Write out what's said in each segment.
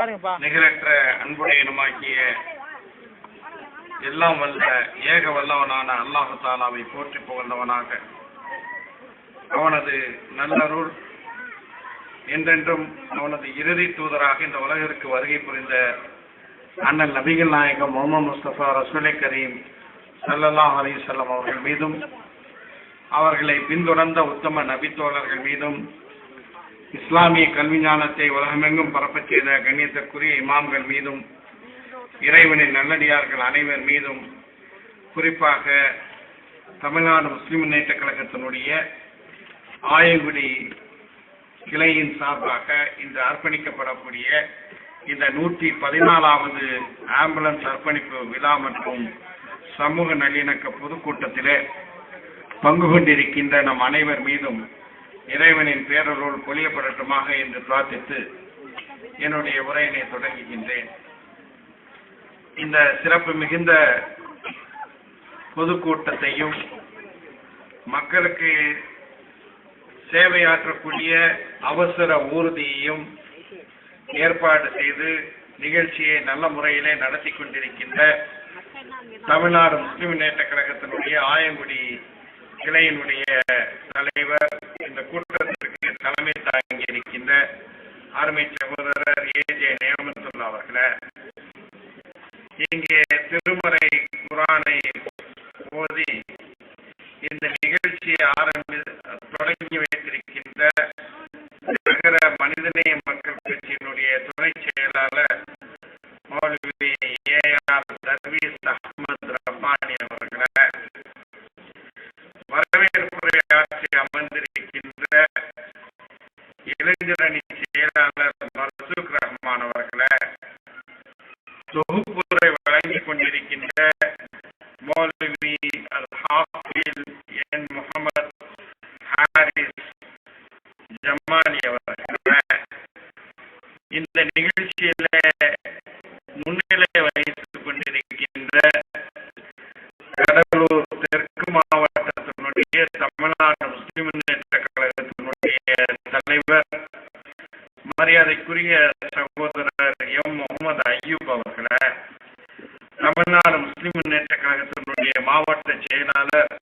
நிகரற்ற அன்புடையனுமாகிய எல்லாம் வல்ல ஏக வல்லவனான அல்லாஹு தாலாவை போற்றி புகழ்ந்தவனாக அவனது நல்லருள் என்றென்றும் அவனது இறுதி தூதராக இந்த உலகிற்கு வருகை புரிந்த அண்ணல் நபிகள் நாயகம் முஹம்மது முஸ்தபா ரசூலே கரீம் ஸல்லல்லாஹு அலைஹி வஸல்லம் அவர்கள் மீதும் அவர்களை பின்தொடர்ந்த உத்தம நபித்தோழர்கள் மீதும் இஸ்லாமிய கல்வி ஞானத்தை உலகமெங்கும் பரப்பச் செய்த கண்ணியத்திற்குரிய இமாம்கள் மீதும் இறைவனின் நல்லடியார்கள் அனைவர் மீதும் குறிப்பாக தமிழ்நாடு முஸ்லிம் முன்னேற்ற கழகத்தினுடைய ஆயங்குடி கிளையின் சார்பாக இன்று அர்ப்பணிக்கப்படக்கூடிய இந்த 114வது ஆம்புலன்ஸ் அர்ப்பணிப்பு விழா மற்றும் சமூக நல்லிணக்க பொதுக்கூட்டத்திலே பங்கு கொண்டிருக்கின்ற நம் அனைவர் மீதும் இறைவனின் பேரருள் பொழியப்படட்டுமாக என்று பிரார்த்தித்து என்னுடைய உரையினை தொடங்குகின்றேன். இந்த சிறப்பு மிகுந்த பொதுக்கூட்டத்தையும் மக்களுக்கு சேவையாற்றக்கூடிய அவசர ஊர்தியையும் ஏற்பாடு செய்து நிகழ்ச்சியை நல்ல முறையிலே நடத்தி கொண்டிருக்கின்ற தமிழ்நாடு முஸ்லிம் முன்னேற்ற கழகத்தினுடைய ஆயங்குடி கிளையினுடைய தலைவர், இந்த கூட்டத்திற்கு தலைமை தாங்கி இருக்கின்ற அருமை சகோதரர் ஏஜே நியமத்துல்லா அவர்களே, இங்கே திருமறை குர்ஆனை ஓதி இந்த நிகழ்ச்சியை தொடங்கி வைத்திருக்கின்ற நகர மனிதநேய மக்கள் கட்சியினுடைய துணை செயலாளர் மௌலவி ஏஆர் தர்வீஸ் அஹ்மத் ரப்பானி அவர்களே, வரவேற்புரையாற்றி அமர்ந்திருக்கின்ற இளைஞரணி செயலாளர் மர்சூக் ரஹ்மான் அவர்களே, தொகுப்புரை வழங்கிக் கொண்டிருக்கின்ற மௌலவி அல் ஹாஃபில் என் முகமது ஹாரிஸ் ஜமாலி அவர்களே, இந்த நிகழ்ச்சியில முன்னிலை வகித்துக் கொண்டிருக்கின்ற கடலூர் தெற்கு மாவட்டத்தினுடைய தமிழ்நாடு முஸ்லிம் முன்னேற்ற கழகத்தினுடைய தலைவர் மரியாதைக்குரிய சகோதரர் எம் முகமது அய்யூப் அவர்களே, தமிழ்நாடு முஸ்லிம் முன்னேற்ற கழகத்தினுடைய மாவட்ட செயலாளர்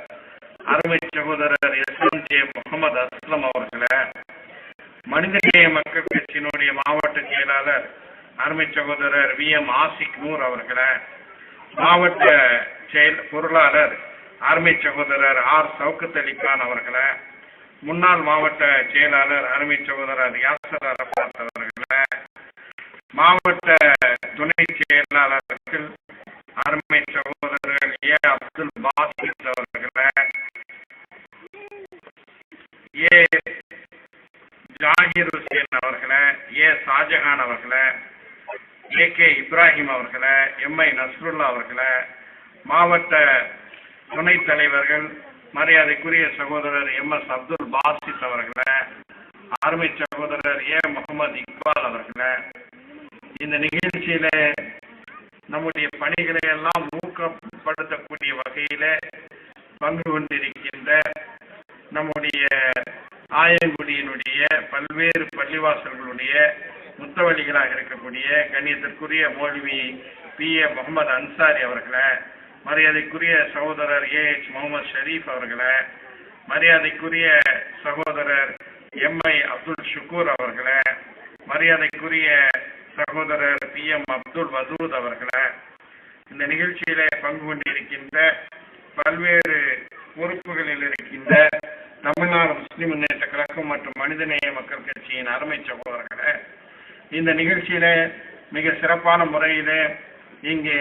அருமை சகோதரர் எஸ்எம்ஜே முகமது அஸ்லம் அவர்களே, மனிதநேய மக்கள் கட்சியினுடைய மாவட்ட செயலாளர் அருமை சகோதரர் VM ஆசிக் நூர் அவர்களே, மாவட்ட பொருளாளர் அருமை சகோதரர் ஆர் சவுக்கத் அலி கான் அவர்களே, முன்னாள் மாவட்ட செயலாளர் அருமை சகோதரர் யாசர் அரபாத் அவர்களே, மாவட்ட துணை செயலாளர்கள் அருமை சகோதரர்கள் ஏ அப்துல் பாசித் அவர்களே, ஏ ஜாகிர் ஹுசேன் அவர்களே, ஏ ஷாஜஹான் அவர்களே, AK இப்ராஹிம் அவர்களே, MI நஸ்ருல்லா அவர்களே, மாவட்ட துணைத் தலைவர்கள் மரியாதைக்குரிய சகோதரர் MS அப்துல் பாசித் அவர்களே, அருமை சகோதரர் ஏ முகமது இக்பால் அவர்களே, இந்த நிகழ்ச்சியில நம்முடைய பணிகளை எல்லாம் ஊக்கப்படுத்தக்கூடிய வகையில பங்கு கொண்டிருக்கின்ற நம்முடைய ஆயங்குடியினுடைய பல்வேறு பள்ளிவாசல்களுடைய முத்தவழிகளாக இருக்கக்கூடிய கண்ணியத்திற்குரிய மௌலவி PA முகமது அன்சாரி அவர்களே, மரியாதைக்குரிய சகோதரர் AH முகமது ஷரீப் அவர்களே, மரியாதைக்குரிய சகோதரர் MI அப்துல் ஷுக்கூர் அவர்களே, மரியாதைக்குரிய சகோதரர் PM அப்துல் வதூத் அவர்களே, இந்த நிகழ்ச்சியில பங்கு கொண்டிருக்கின்ற பல்வேறு பொறுப்புகளில் இருக்கின்ற தமிழ்நாடு முஸ்லிம் முன்னேற்ற கழகம் மற்றும் மனிதநேய மக்கள் கட்சியின் அருமை சகோதரர்களே, இந்த நிகழ்ச்சியில மிக சிறப்பான முறையில இங்கே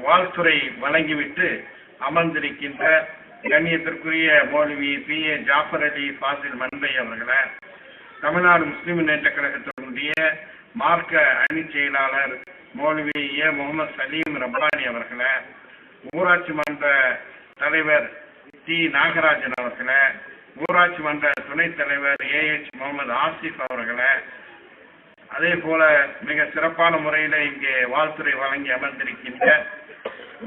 வாழ்த்துறை வழங்கிவிட்டு அமர்ந்திருக்கின்ற கண்ணியத்திற்குரிய மௌலவி PA ஜாஃபர் அலி ஃபாசில் மன்பை அவர்களே, தமிழ்நாடு முஸ்லிம் முன்னேற்ற கழகத்தினுடைய மார்க்க அணி செயலாளர் மௌலவி ஏ முகமது சலீம் ரப்பானி அவர்களே, ஊராட்சி மன்ற தலைவர் டி நாகராஜன் அவர்களே, ஊராட்சி மன்ற துணைத் தலைவர் AH முகமது ஆசிப் அவர்களே, அதே போல மிக சிறப்பான முறையில் இங்கே வாழ்த்துறை வழங்கி அமர்ந்திருக்கின்ற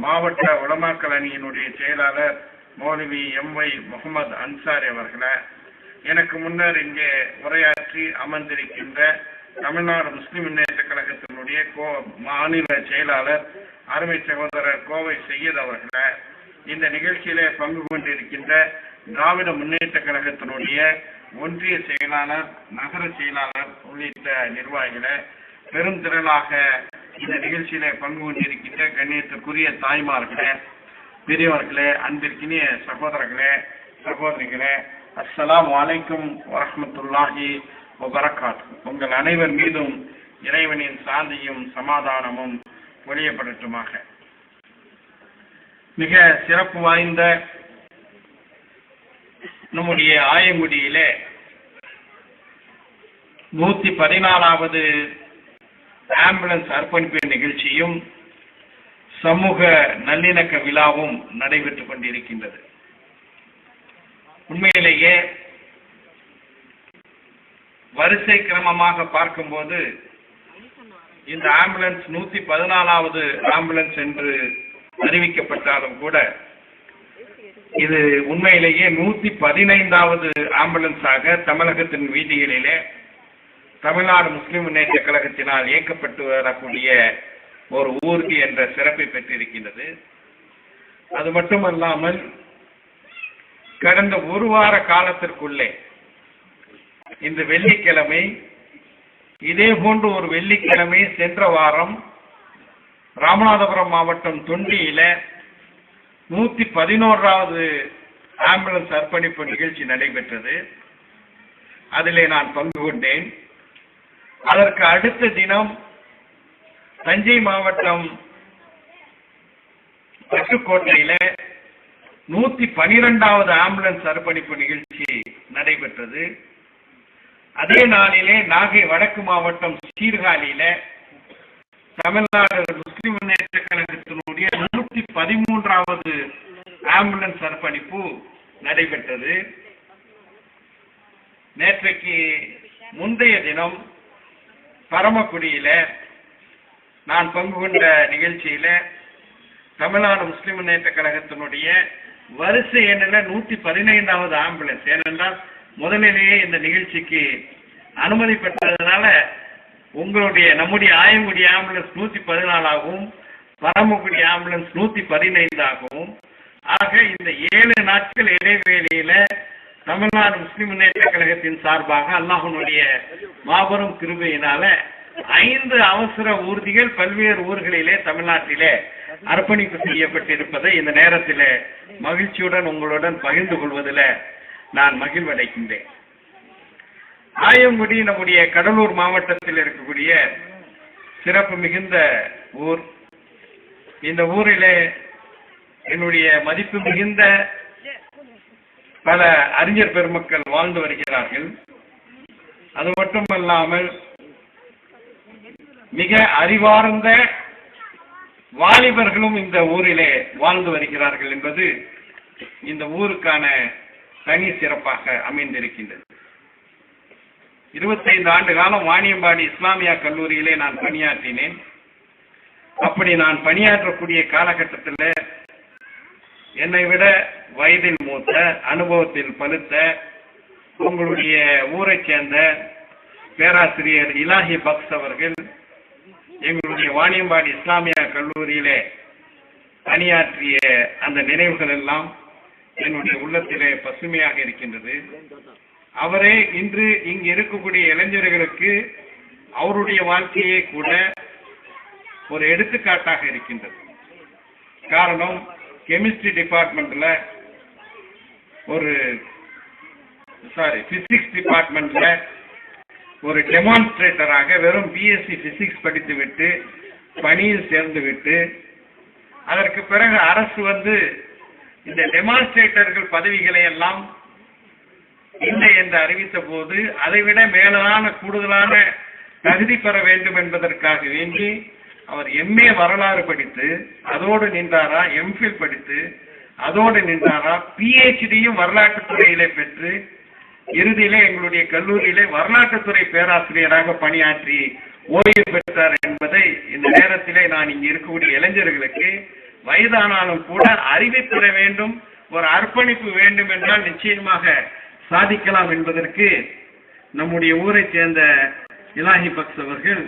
மாவட்ட உலமாக்கல் அணியினுடைய செயலாளர் மௌலவி MY முகமது அன்சாரி அவர்களே, எனக்கு முன்னர் இங்கே உரையாற்றி அமர்ந்திருக்கின்ற தமிழ்நாடு முஸ்லிம் முன்னேற்ற கழகத்தினுடைய மாநில செயலாளர் அருமை சகோதரர் கோவை செய்யத் அவர்களே, இந்த நிகழ்ச்சியிலே பங்கு கொண்டிருக்கின்ற திராவிட முன்னேற்ற கழகத்தினுடைய ஒன்றிய செயலாளர், நகர செயலாளர் உள்ளிட்ட நிர்வாகிகளே, பெரும் திரளாக இந்த நிகழ்ச்சியிலே பங்கு கொண்டிருக்கின்ற கண்ணியத்திற்குரிய தாய்மார்களே, பெரியவர்களே, அன்பிற்கினிய சகோதரர்களே, சகோதரிகளே, அஸ்ஸலாமு அலைக்கும் வரஹ்மத்துல்லாஹி வபரகாத்துஹு. உங்கள் அனைவர் மீதும் இறைவனின் சாந்தியும் சமாதானமும் பொழியப்படட்டுமாக. மிக சிறப்பு வாய்ந்த நம்முடைய ஆயங்குடியிலே 114வது ஆம்புலன்ஸ் அர்ப்பணிப்பு நிகழ்ச்சியும் சமூக நல்லிணக்க விழாவும் நடைபெற்றுக் கொண்டிருக்கின்றது. உண்மையிலேயே வரிசை கிரமமாக பார்க்கும்போது இந்த ஆம்புலன்ஸ் 114வது ஆம்புலன்ஸ் என்று அறிவிக்கப்பட்டாலும் கூட இது உண்மையிலேயே 115வது ஆம்புலன்ஸாக தமிழகத்தின் வீதிகளிலே தமிழ்நாடு முஸ்லிம் முன்னேற்ற கழகத்தினால் இயக்கப்பட்டு வரக்கூடிய ஒரு ஊர்தி என்ற சிறப்பை பெற்றிருக்கின்றது. அது மட்டுமல்லாமல் கடந்த ஒரு வார காலத்திற்குள்ளே இந்த வெள்ளிக்கிழமை, இதே போன்று ஒரு வெள்ளிக்கிழமை சென்ற வாரம் ராமநாதபுரம் மாவட்டம் தொண்டியில 111வது ஆம்புலன்ஸ் அர்ப்பணிப்பு நிகழ்ச்சி நடைபெற்றது. அதிலே நான் பங்கு கொண்டேன். அதற்கு அடுத்த தினம் தஞ்சை மாவட்டம் பட்டுக்கோட்டையில 112வது ஆம்புலன்ஸ் அர்ப்பணிப்பு நிகழ்ச்சி நடைபெற்றது. அதே நாளிலே நாகை வடக்கு மாவட்டம் சீர்காழியில தமிழ்நாடு முஸ்லிம் முன்னேற்ற கழகத்தினுடைய 113வது ஆம்புலன்ஸ் அர்ப்பணிப்பு நடைபெற்றது. நேற்றைக்கு முந்தைய தினம் பரமக்குடியில நான் பங்கு கொண்ட நிகழ்ச்சியில தமிழ்நாடு முஸ்லிம் முன்னேற்ற கழகத்தினுடைய வரிசை எண்ணில் 115வது ஆம்புலன்ஸ், ஏனென்றால் முதலிலேயே இந்த நிகழ்ச்சிக்கு அனுமதி பெற்றதுனால நம்முடைய ஆயங்குடி ஆம்புலன்ஸ் 114ஆகவும் பரமக்குடி ஆம்புலன்ஸ் 115ஆகவும், ஆக இந்த 7 நாட்கள் இடைவேளையில தமிழ்நாடு முஸ்லிம் முன்னேற்ற கழகத்தின் சார்பாக அல்லாஹ்வுடைய மாபெரும் கிருபையினால 5 அவசர ஊர்திகள் பல்வேறு ஊர்களிலே தமிழ்நாட்டிலே அர்ப்பணிப்பு செய்யப்பட்டிருப்பதை இந்த நேரத்தில் மகிழ்ச்சியுடன் உங்களுடன் பகிர்ந்து கொள்வதில் நான் மகிழ்வடைகின்றேன். ஆயங்குடி நம்முடைய கடலூர் மாவட்டத்தில் இருக்கக்கூடிய சிறப்பு மிகுந்த ஊர். இந்த ஊரிலே என்னுடைய மதிப்பு மிகுந்த பல அறிஞர் பெருமக்கள் வாழ்ந்து வருகிறார்கள். அது மட்டுமல்லாமல் மிக அறிவார்ந்த வாலிபர்களும் இந்த ஊரிலே வாழ்ந்து வருகிறார்கள் என்பது இந்த ஊருக்கான தனி சிறப்பாக அமைந்திருக்கின்றது. 25 ஆண்டு காலம் வாணியம்பாடி இஸ்லாமியா கல்லூரியிலே நான் பணியாற்றினேன். அப்படி நான் பணியாற்றக்கூடிய காலகட்டத்தில் என்னை விட வயதில் மூத்த, அனுபவத்தில் பழுத்த, உங்களுடைய ஊரை சேர்ந்த பேராசிரியர் இலாஹி பக்ஸ் அவர்கள் எங்களுடைய வாணியம்பாடி இஸ்லாமியா கல்லூரியிலே பணியாற்றிய அந்த நினைவுகள் எல்லாம் என்னுடைய உள்ளத்திலே பசுமையாக இருக்கின்றது. அவரே இன்று இங்கு இருக்கக்கூடிய இளைஞர்களுக்கு அவருடைய வாழ்க்கையே கூட ஒரு எடுத்துக்காட்டாக இருக்கின்றது. காரணம், கெமிஸ்ட்ரி டிபார்ட்மெண்ட்ல பிசிக்ஸ் டிபார்ட்மெண்ட்ல ஒரு டெமான்ஸ்ட்ரேட்டராக வெறும் பிஎஸ்சி பிசிக்ஸ் படித்துவிட்டு பணியில் சேர்ந்துவிட்டு அதற்கு பிறகு அரசு இந்த டெமான்ஸ்ட்ரேட்டர்கள் பதவிகளை எல்லாம் இல்லை என்று அறிவித்த போது அதைவிட மேலான கூடுதலான தகுதி பெற வேண்டும் என்பதற்காக வேண்டி அவர் எம்ஏ வரலாறு படித்து அதோடு நின்றாரா, எம்ஃபில் படித்து அதோடு நின்றாரா, பிஹெச்டியும் வரலாற்றுத்துறையிலே பெற்று இறுதியிலே எங்களுடைய கல்லூரியிலே வரலாற்றுத்துறை பேராசிரியராக பணியாற்றி ஓய்வு பெற்றார் என்பதை இந்த நேரத்திலே நான் இங்கு இருக்கக்கூடிய இளைஞர்களுக்கு வயதானாலும் கூட அறிவிப்பெற வேண்டும், ஒரு அர்ப்பணிப்பு வேண்டும் என்றால் நிச்சயமாக சாதிக்கலாம் என்பதற்கு நம்முடைய ஊரை சேர்ந்த இலாஹி பக்ஸ் அவர்கள்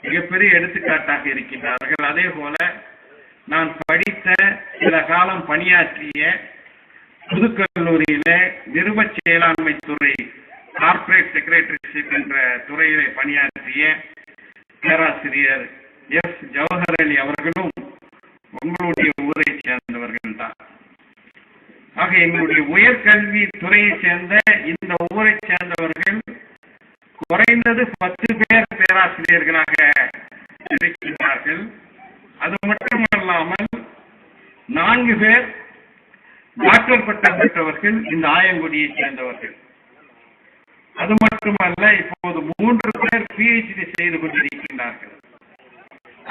மிகப்பெரிய எடுத்துக்காட்டாக இருக்கின்றார்கள். அதே போல நான் படித்த சில காலம் பணியாற்றிய புதுக்கல்லூரியில நிறுவ செயலாண்மை துறை கார்ப்பரேட் செக்ரட்டரிஷிப் என்ற துறையிலே பணியாற்றிய பேராசிரியர் எஸ் ஜவஹர் அலி அவர்களும் உங்களுடைய ஊரை சேர்ந்தவர்கள் தான். ஆக எங்களுடைய உயர்கல்வி துறையை சேர்ந்த இந்த ஊரை சேர்ந்தவர்கள் குறைந்தது 10 பேர் பேராசிரியர்களாக இருக்கின்றார்கள். அது மட்டுமல்லாமல் 4 பேர் டாக்டர் பட்டம் பெற்றவர்கள் இந்த ஆயங்குடியை சேர்ந்தவர்கள். அது மட்டுமல்ல, இப்போது 3 பேர் PhD செய்து கொண்டிருக்கின்றார்கள்.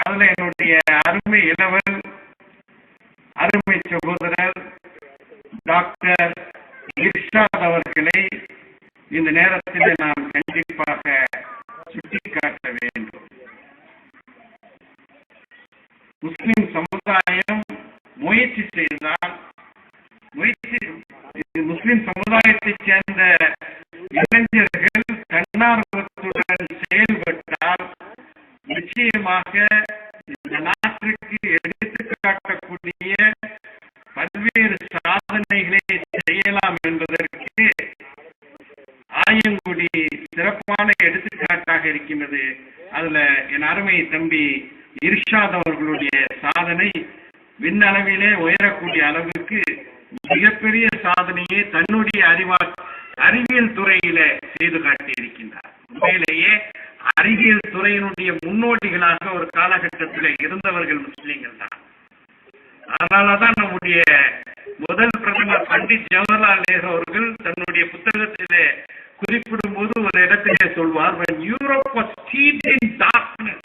அதுல என்னுடைய அருமை இளவல் அருமை சகோதரர் டாக்டர் இர்ஷாத் அவர்களை இந்த நேரத்தில் நாம் கண்டிப்பாக சுட்டிக்காட்ட வேண்டும். முஸ்லிம் சமுதாயம் முயற்சி செய்தால், முஸ்லிம் சமுதாயத்தைச் சேர்ந்த இளைஞர்கள் தன்னார்வத்துடன் செயல்பட்டால் நிச்சயமாக இந்த நாட்டிற்கு எடுத்துக்காட்டக்கூடிய பல்வேறு சாதனைகளை செய்யலாம் என்பதற்கு ஆயங்குடி சிறப்பான எடுத்துக்காட்டாக இருக்கின்றது. அதுல என் அருமை தம்பி இர்ஷாத் அவர்களுடைய சாதனை விண்ணளவிலே உயரக்கூடிய அளவுக்கு மிகப்பெரிய சாதனையை தன்னுடைய அறிவியல் துறையில செய்து காட்டியிருக்கின்றார். உண்மையிலேயே அறிவியல் துறையினுடைய முன்னோடிகளாக ஒரு காலகட்டத்தில் இருந்தவர்கள் முஸ்லிம்கள் தான். அதனாலதான் நம்முடைய முதல் பிரதமர் பண்டிட் ஜவஹர்லால் நேரு அவர்கள் தன்னுடைய புத்தகத்திலே குறிப்பிடும் போது ஒரு இடத்திலே சொல்வார், when Europe was steeped in darkness,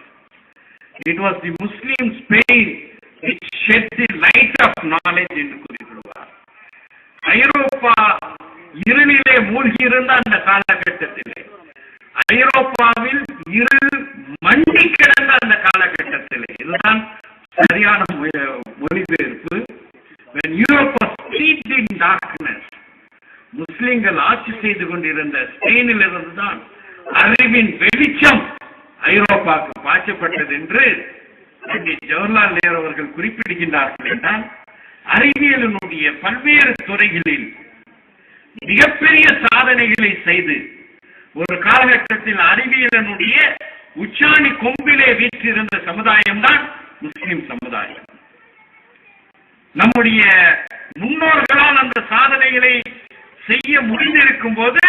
it was the Muslim Spain which shed the light of knowledge என்று குறிப்பிடுவார். ஐரோப்பா இருளிலே மூழ்கி இருந்த அந்த காலகட்டத்திலே, ஐரோப்பாவில் இருள் மண்டி கிடந்த அந்த காலகட்டத்திலே, இதுதான் சரியான மொழிபெயர்ப்பு. when Europe was steeped in darkness, முஸ்லிம்கள் ஆட்சி செய்து கொண்டிருந்த ஸ்பெயினில் இருந்துதான் அறிவின் வெளிச்சம் ஐரோப்பாவுக்கு பாய்ச்சப்பட்டது என்று ஜவஹர்லால் நேரு அவர்கள் குறிப்பிடுகின்றார்கள். என்றால் அறிவியலினுடைய பல்வேறு துறைகளில் மிகப்பெரிய சாதனைகளை செய்து ஒரு காலகட்டத்தில் அறிவியலினுடைய உச்சாணி கொம்பிலே வீற்றிருந்த சமுதாயம் தான் முஸ்லிம் சமுதாயம். நம்முடைய முன்னோர்களால் அந்த சாதனைகளை செய்ய முடிந்திருக்கும் போது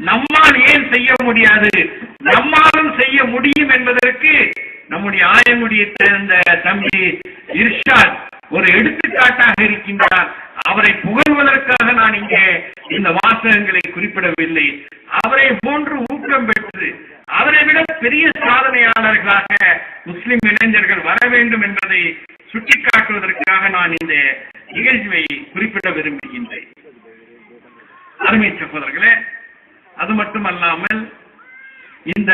நம்மால் ஏன் செய்ய முடியாது, நம்மாலும் செய்ய முடியும் என்பதற்கு நம்முடைய ஆயங்குடியை சேர்ந்த தம்பி இர்ஷாத் ஒரு எடுத்துக்காட்டாக இருக்கின்றார். அவரை புகழ்வதற்காக நான் இங்கே இந்த வாசகங்களை குறிப்பிடவில்லை. அவரை போன்று ஊக்கம் பெற்று அவரை விட பெரிய சாதனையாளர்களாக முஸ்லிம் இளைஞர்கள் வர வேண்டும் என்பதை சுட்டிக்காட்டுவதற்காக நான் இந்த நிகழ்ச்சியை குறிப்பிட விரும்புகின்றேன். அருமை சகோதரர்களே, அது மட்டுமல்லாமல் இந்த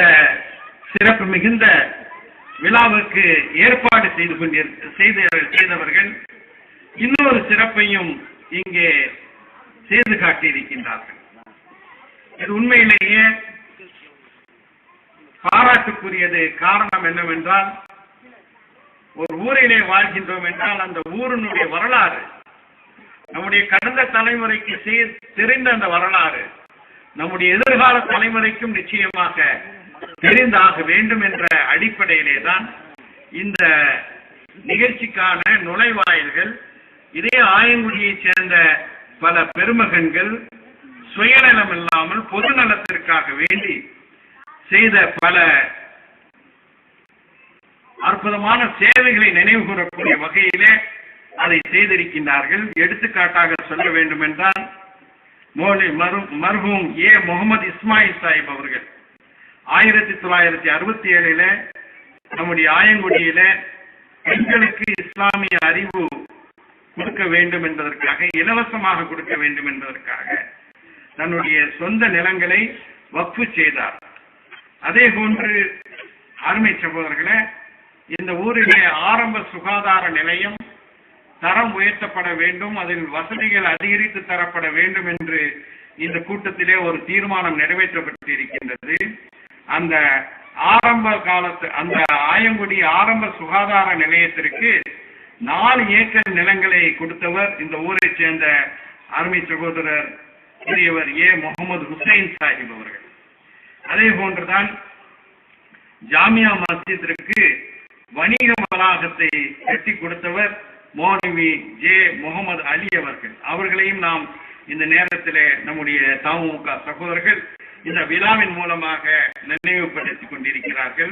சிறப்பு மிகுந்த விழாவுக்கு ஏற்பாடு செய்தவர்கள் இன்னொரு சிறப்பையும் இங்கே செய்து காட்டியிருக்கின்றார்கள். இது உண்மையிலேயே பாராட்டுக்குரியது. காரணம் என்னவென்றால், ஒரு ஊரிலே வாழ்கின்றோம் என்றால் அந்த ஊரினுடைய வரலாறு, நம்முடைய கடந்த தலைமுறைக்கு தெரிந்த அந்த வரலாறு நம்முடைய எதிர்கால தலைமுறைக்கும் நிச்சயமாக தெரிந்தாக வேண்டும் என்ற அடிப்படையிலே தான் இந்த நிகழ்ச்சிக்கான நுழைவாயில்கள் இதே ஆயங்குடியை சேர்ந்த பல பெருமகன்கள் சுயநலம் இல்லாமல் பொது நலத்திற்காக வேண்டி செய்த பல அற்புதமான சேவைகளை நினைவு கூறக்கூடிய வகையிலே அதை செய்திருக்கின்றார்கள். எடுத்துக்காட்டாக சொல்ல வேண்டும் என்றால், மர்ஹூம் ஏ முகமது இஸ்மாயில் சாஹிப் அவர்கள் 1967 நம்முடைய ஆயங்குடியில பெண்களுக்கு இஸ்லாமிய அறிவு கொடுக்க வேண்டும் என்பதற்காக, இலவசமாக கொடுக்க வேண்டும் என்பதற்காக தன்னுடைய சொந்த நிலங்களை வக்ஃபு செய்தார். அதே போன்று அருமை சகோதரர்களே, இந்த ஊரிலே ஆரம்ப சுகாதார நிலையம் தரம் உயர்த்தப்பட வேண்டும், அதில் வசதிகள் அதிகரித்து தரப்பட வேண்டும் என்று இந்த கூட்டத்திலே ஒரு தீர்மானம் நிறைவேற்றப்பட்டிருக்கின்றது. அந்த ஆரம்ப காலத்து அந்த ஆயங்குடி ஆரம்ப சுகாதார நிலையத்திற்கு 4 ஏக்கர் நிலங்களை கொடுத்தவர் இந்த ஊரை சேர்ந்த அருமை சகோதரர் பெரியவர் முகமது ஹுசைன் சாஹிப் அவர்கள். அதே போன்றுதான் ஜாமியா மஸ்ஜிதிற்கு வணிக வளாகத்தை கட்டி கொடுத்தவர் மௌலவி முகமது அலி அவர்கள். அவர்களையும் நாம் இந்த நேரத்தில் நம்முடைய தமுக சகோதரர்கள் இந்த விழாவின் மூலமாக நினைவுபடுத்திக் கொண்டிருக்கிறார்கள்.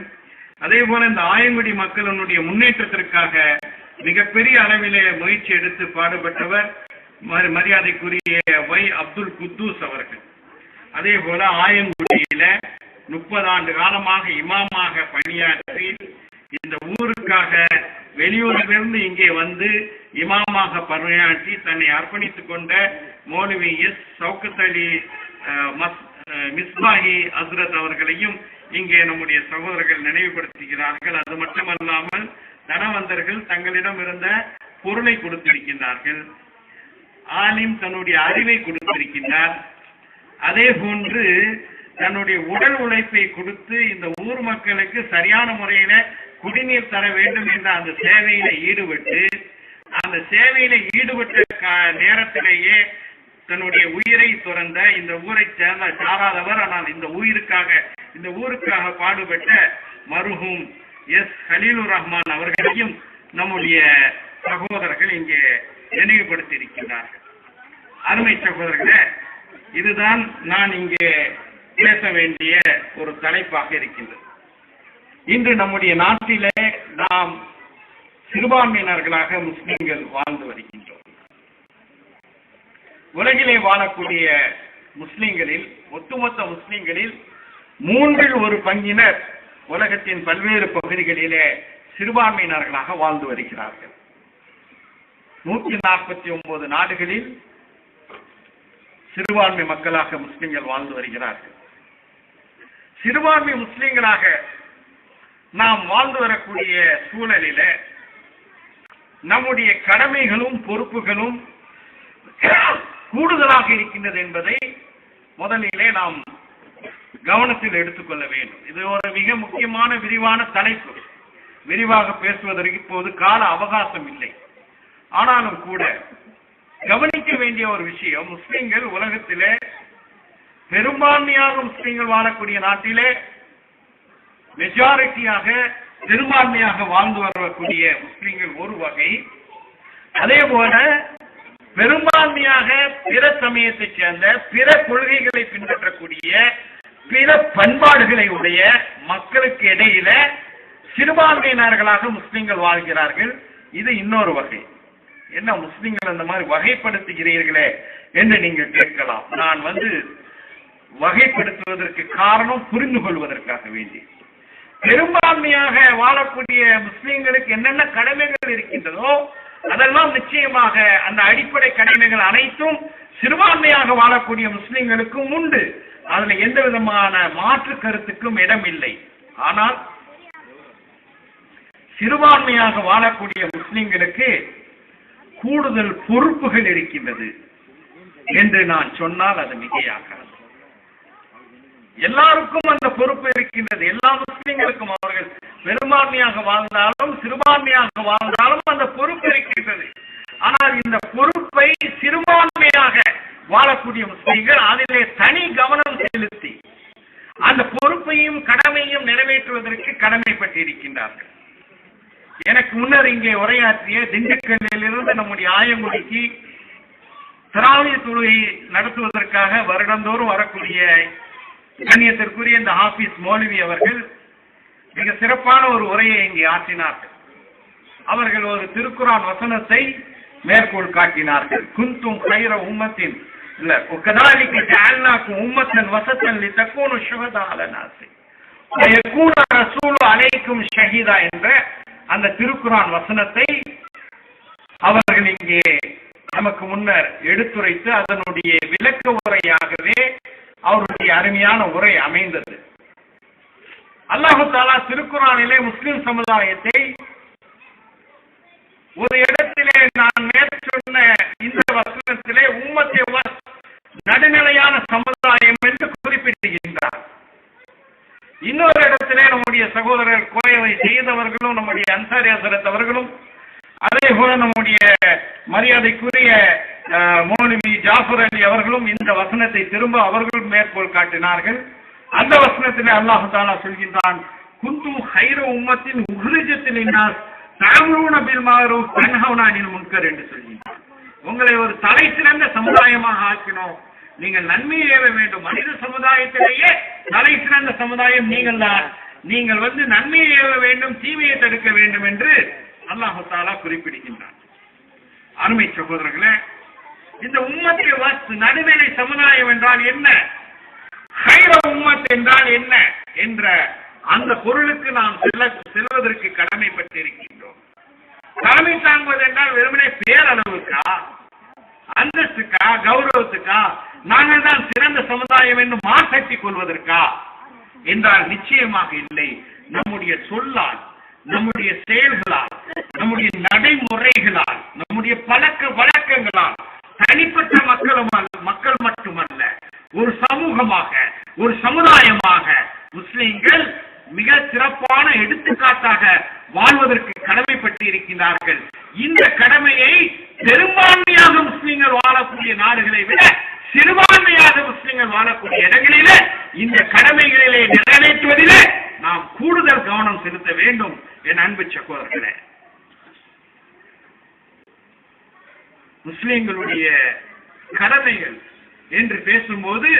அதே போல இந்த ஆயங்குடி மக்களுடைய முன்னேற்றத்திற்காக மிகப்பெரிய அளவிலே முயற்சி எடுத்து பாடுபட்டவர் மரியாதைக்குரிய அப்துல் குத்தூஸ் அவர்கள். அதே போல ஆயங்குடியில 30 ஆண்டு காலமாக இமாமாக பணியாற்றி இந்த ஊருக்காக வெளியூரிலிருந்து இங்கே வந்து இமாமாக பணியாற்றி தன்னை அர்ப்பணித்துக் கொண்ட மௌலவி சௌகத் அலி மிஸ்பாஹி ஹஸ்ரத் அவர்களையும் இங்கே நம்முடைய சகோதரர்கள் நினைவுபடுத்துகிறார்கள். அது மட்டுமல்லாமல் தனவந்தர்கள் தங்களிடம் இருந்த பொருளை கொடுத்திருக்கின்றார்கள். ஆலிம் தன்னுடைய அறிவை கொடுத்திருக்கின்றார். அதே போன்று தன்னுடைய உடல் உழைப்பை கொடுத்து இந்த ஊர் மக்களுக்கு சரியான முறையில குடிநீர் தர வேண்டும் என்ற அந்த சேவையில ஈடுபட்டு அந்த சேவையில ஈடுபட்ட நேரத்திலேயே தன்னுடைய உயிரை துறந்த இந்த ஊரை சேர்ந்த சாராதவர், ஆனால் இந்த ஊருக்காக பாடுபட்ட மருஹூம் ஹலீலுர் ரஹ்மான் அவர்களையும் நம்முடைய சகோதரர்கள் இங்கே நினைவுபடுத்தி இருக்கின்றார்கள். அருமை சகோதரர்களே, இதுதான் நான் இங்கே பேச வேண்டிய ஒரு தலைப்பாக இருக்கின்றது. இன்று நம்முடைய நாட்டிலே நாம் சிறுபான்மையினர்களாக முஸ்லிம்கள் வாழ்ந்து வருகின்றோம். உலகிலே வாழக்கூடிய முஸ்லிம்களில் ஒட்டுமொத்த முஸ்லிம்களில் 1/3 உலகத்தின் பல்வேறு பகுதிகளிலே சிறுபான்மையினர்களாக வாழ்ந்து வருகிறார்கள். 149 நாடுகளில் சிறுபான்மை மக்களாக முஸ்லிம்கள் வாழ்ந்து வருகிறார்கள். சிறுபான்மை முஸ்லிம்களாக நாம் வாழ்ந்து வரக்கூடிய சூழலில நம்முடைய கடமைகளும் பொறுப்புகளும் கூடுதலாக இருக்கின்றது என்பதை முதலிலே நாம் கவனத்தில் எடுத்துக்கொள்ள வேண்டும். இது ஒரு மிக முக்கியமான விரிவான தலைப்பு. விரிவாக பேசுவதற்கு இப்போது கால அவகாசம் இல்லை. ஆனாலும் கூட கவனிக்க வேண்டிய ஒரு விஷயம், முஸ்லிம்கள் உலகத்திலே பெரும்பான்மையாக முஸ்லிம்கள் வாழக்கூடிய நாட்டிலே மெஜாரிட்டியாக பெரும்பான்மையாக வாழ்ந்து வரக்கூடிய முஸ்லிம்கள் ஒரு வகை. அதே போல பெரும்பான்மையாக பிற சமயத்தை சேர்ந்த பிற கொள்கைகளை பின்பற்றக்கூடிய பிற பண்பாடுகளை உடைய மக்களுக்கு இடையில சிறுபான்மையினர்களாக முஸ்லிம்கள் வாழ்கிறார்கள். இது இன்னொரு வகை. என்ன முஸ்லிம்கள் அந்த மாதிரி வகைப்படுத்துகிறீர்களே என்று நீங்கள் கேட்கலாம். நான் வகைப்படுத்துவதற்கு காரணம் புரிந்து கொள்வதற்காக வேண்டி, பெரும்பான்மையாக வாழக்கூடிய முஸ்லிம்களுக்கு என்னென்ன கடமைகள் இருக்கின்றதோ அதெல்லாம் நிச்சயமாக அந்த அடிப்படை கடமைகள் அனைத்தும் சிறுபான்மையாக வாழக்கூடிய முஸ்லிம்களுக்கும் உண்டு. அதுல எந்த விதமான மாற்று கருத்துக்கும் இடம் இல்லை. ஆனால் சிறுபான்மையாக வாழக்கூடிய முஸ்லிம்களுக்கு கூடுதல் பொறுப்புகள் இருக்கின்றது என்று நான் சொன்னால் அது மிகையாகாது. எல்லாருக்கும் அந்த பொறுப்பு இருக்கின்றது. எல்லா முஸ்லிம்களுக்கும் அவர்கள் பெரும்பான்மையாக வாழ்ந்தாலும் சிறுபான்மையாக வாழ்ந்தாலும் அந்த பொறுப்பு இருக்கின்றது. ஆனால் இந்த பொறுப்பை சிறுபான்மையாக வாழக்கூடிய முஸ்லிம்கள் அதிலே தனி கவனம் செலுத்தி அந்த பொறுப்பையும் கடமையும் நிறைவேற்றுவதற்கு கடமைப்பட்டிருக்கின்றார்கள். எனக்கு முன்னர் இங்கே உரையாற்றிய திண்டுக்கல்லில் இருந்து நம்முடைய ஆயங்குடிக்கு தராவிய தொழுகை நடத்துவதற்காக வருடந்தோறும் வரக்கூடிய கண்ணியத்திற்குரிய இந்த ஹாஃபிஸ் மௌலவி அவர்கள் மிக சிறப்பான ஒரு உரையை இங்கே ஆற்றினார்கள். அவர்கள் ஒரு திருக்குரான் வசனத்தை மேற்கோள் காட்டினார்கள். குந்தும் கைர உம்மத்தின் இல்ல கதாலிக்கு ஜஅல்னாக்கும் உம்மத்தன் வசத்தன் லிதகூனு ஷுஹதா அலன்னாஸ் வயகூன ரசூலு அலைக்கும் ஷஹீதா என்ற அந்த திருக்குரான் வசனத்தை அவர்கள் இங்கே நமக்கு முன்னர் எடுத்துரைத்து அதனுடைய விளக்க உரையாகவே அவருடைய அருமையான உரை அமைந்தது. அல்லாஹு தஆலா திருக்குரானிலே முஸ்லிம் சமுதாயத்தை ஒரு இடத்திலே நான் மேற்சொன்ன இந்த வசனத்திலே உம்மத்தே நடுநிலையான சமுதாயம் என்று குறிப்பிடுகின்றார். இன்னொரு இடத்திலே நம்முடைய சகோதரர் கோயவை செய்தவர்களும் நம்முடைய அன்சாரி ஹசரத் அவர்களும் அதே போல நம்முடைய மரியாதைக்குரிய மௌலவி ஜாஃபர் அலி அவர்களும் இந்த வசனத்தை திரும்ப அவர்கள் மேற்கோள் காட்டினார்கள். அந்த வசனத்திலே அல்லாஹ் தஆலா சொல்கின்றான், குந்தும் ஹைர உம்மத்தின் உஹ்ரிஜத்தில் இன்னாஸ் தஅமுருன பில் மஅரூஃப் தன்ஹவுன அனில் முன்கர் என்று சொல்கின்றான். உங்களை ஒரு தலை சிறந்த சமுதாயமாக ஆக்கினோம், நீங்கள் நன்மையை ஏவ வேண்டும். மனித சமுதாயத்திலேயே தலை சிறந்த சமுதாயம் நீங்கள் தான். நீங்கள் நன்மையை ஏவ வேண்டும், தீமையை தடுக்க வேண்டும் என்று அல்லாஹ் தஆலா குறிப்பிடுகின்றான். அருமை சகோதரர்களே, இந்த உம்மத்து வஸ்த் நடுநிலை சமுதாயம் என்றால் என்ன, ஹைர உம்மத் என்றால் என்ன என்ற அந்த பொருளுக்கு நாம் செல்வதற்கு கடமைப்பட்டிருக்கின்றோம். தலைமை தாங்குவது என்றால் வெறுமனே பேரளவுக்கா, அந்தஸ்துக்கா, கௌரவத்துக்கா, நாங்கள் தான் சிறந்த சமுதாயம் என்று மாற்றட்டிக் கொள்வதற்கா என்றால் நிச்சயமாக இல்லை. நம்முடைய சொல்லால், நம்முடைய செயல்களால், நம்முடைய நடைமுறைகளால், நம்முடைய பழக்க வழக்கங்களால் தனிப்பட்ட மக்கள் மட்டுமல்ல, ஒரு சமூகமாக, ஒரு சமுதாயமாக முஸ்லிம்கள் மிக சிறப்பான எடுத்துக்காட்டாக வாழ்வதற்கு கடமைப்பட்டு இருக்கின்றார்கள். இந்த கடமையை பெரும்பான்மையாக முஸ்லிம்கள் வாழக்கூடிய நாடுகளை விட சிறுபான்மையாக முஸ்லிம்கள் வாழக்கூடிய இடங்களிலே இந்த கடமைகளிலே நிறைவேற்றுவதிலே நாம் கூடுதல் கவனம் செலுத்த வேண்டும். என் அன்பு சகோதரர்களே, முஸ்லிம்களுடைய கடமைகள் என்று பேசும்போது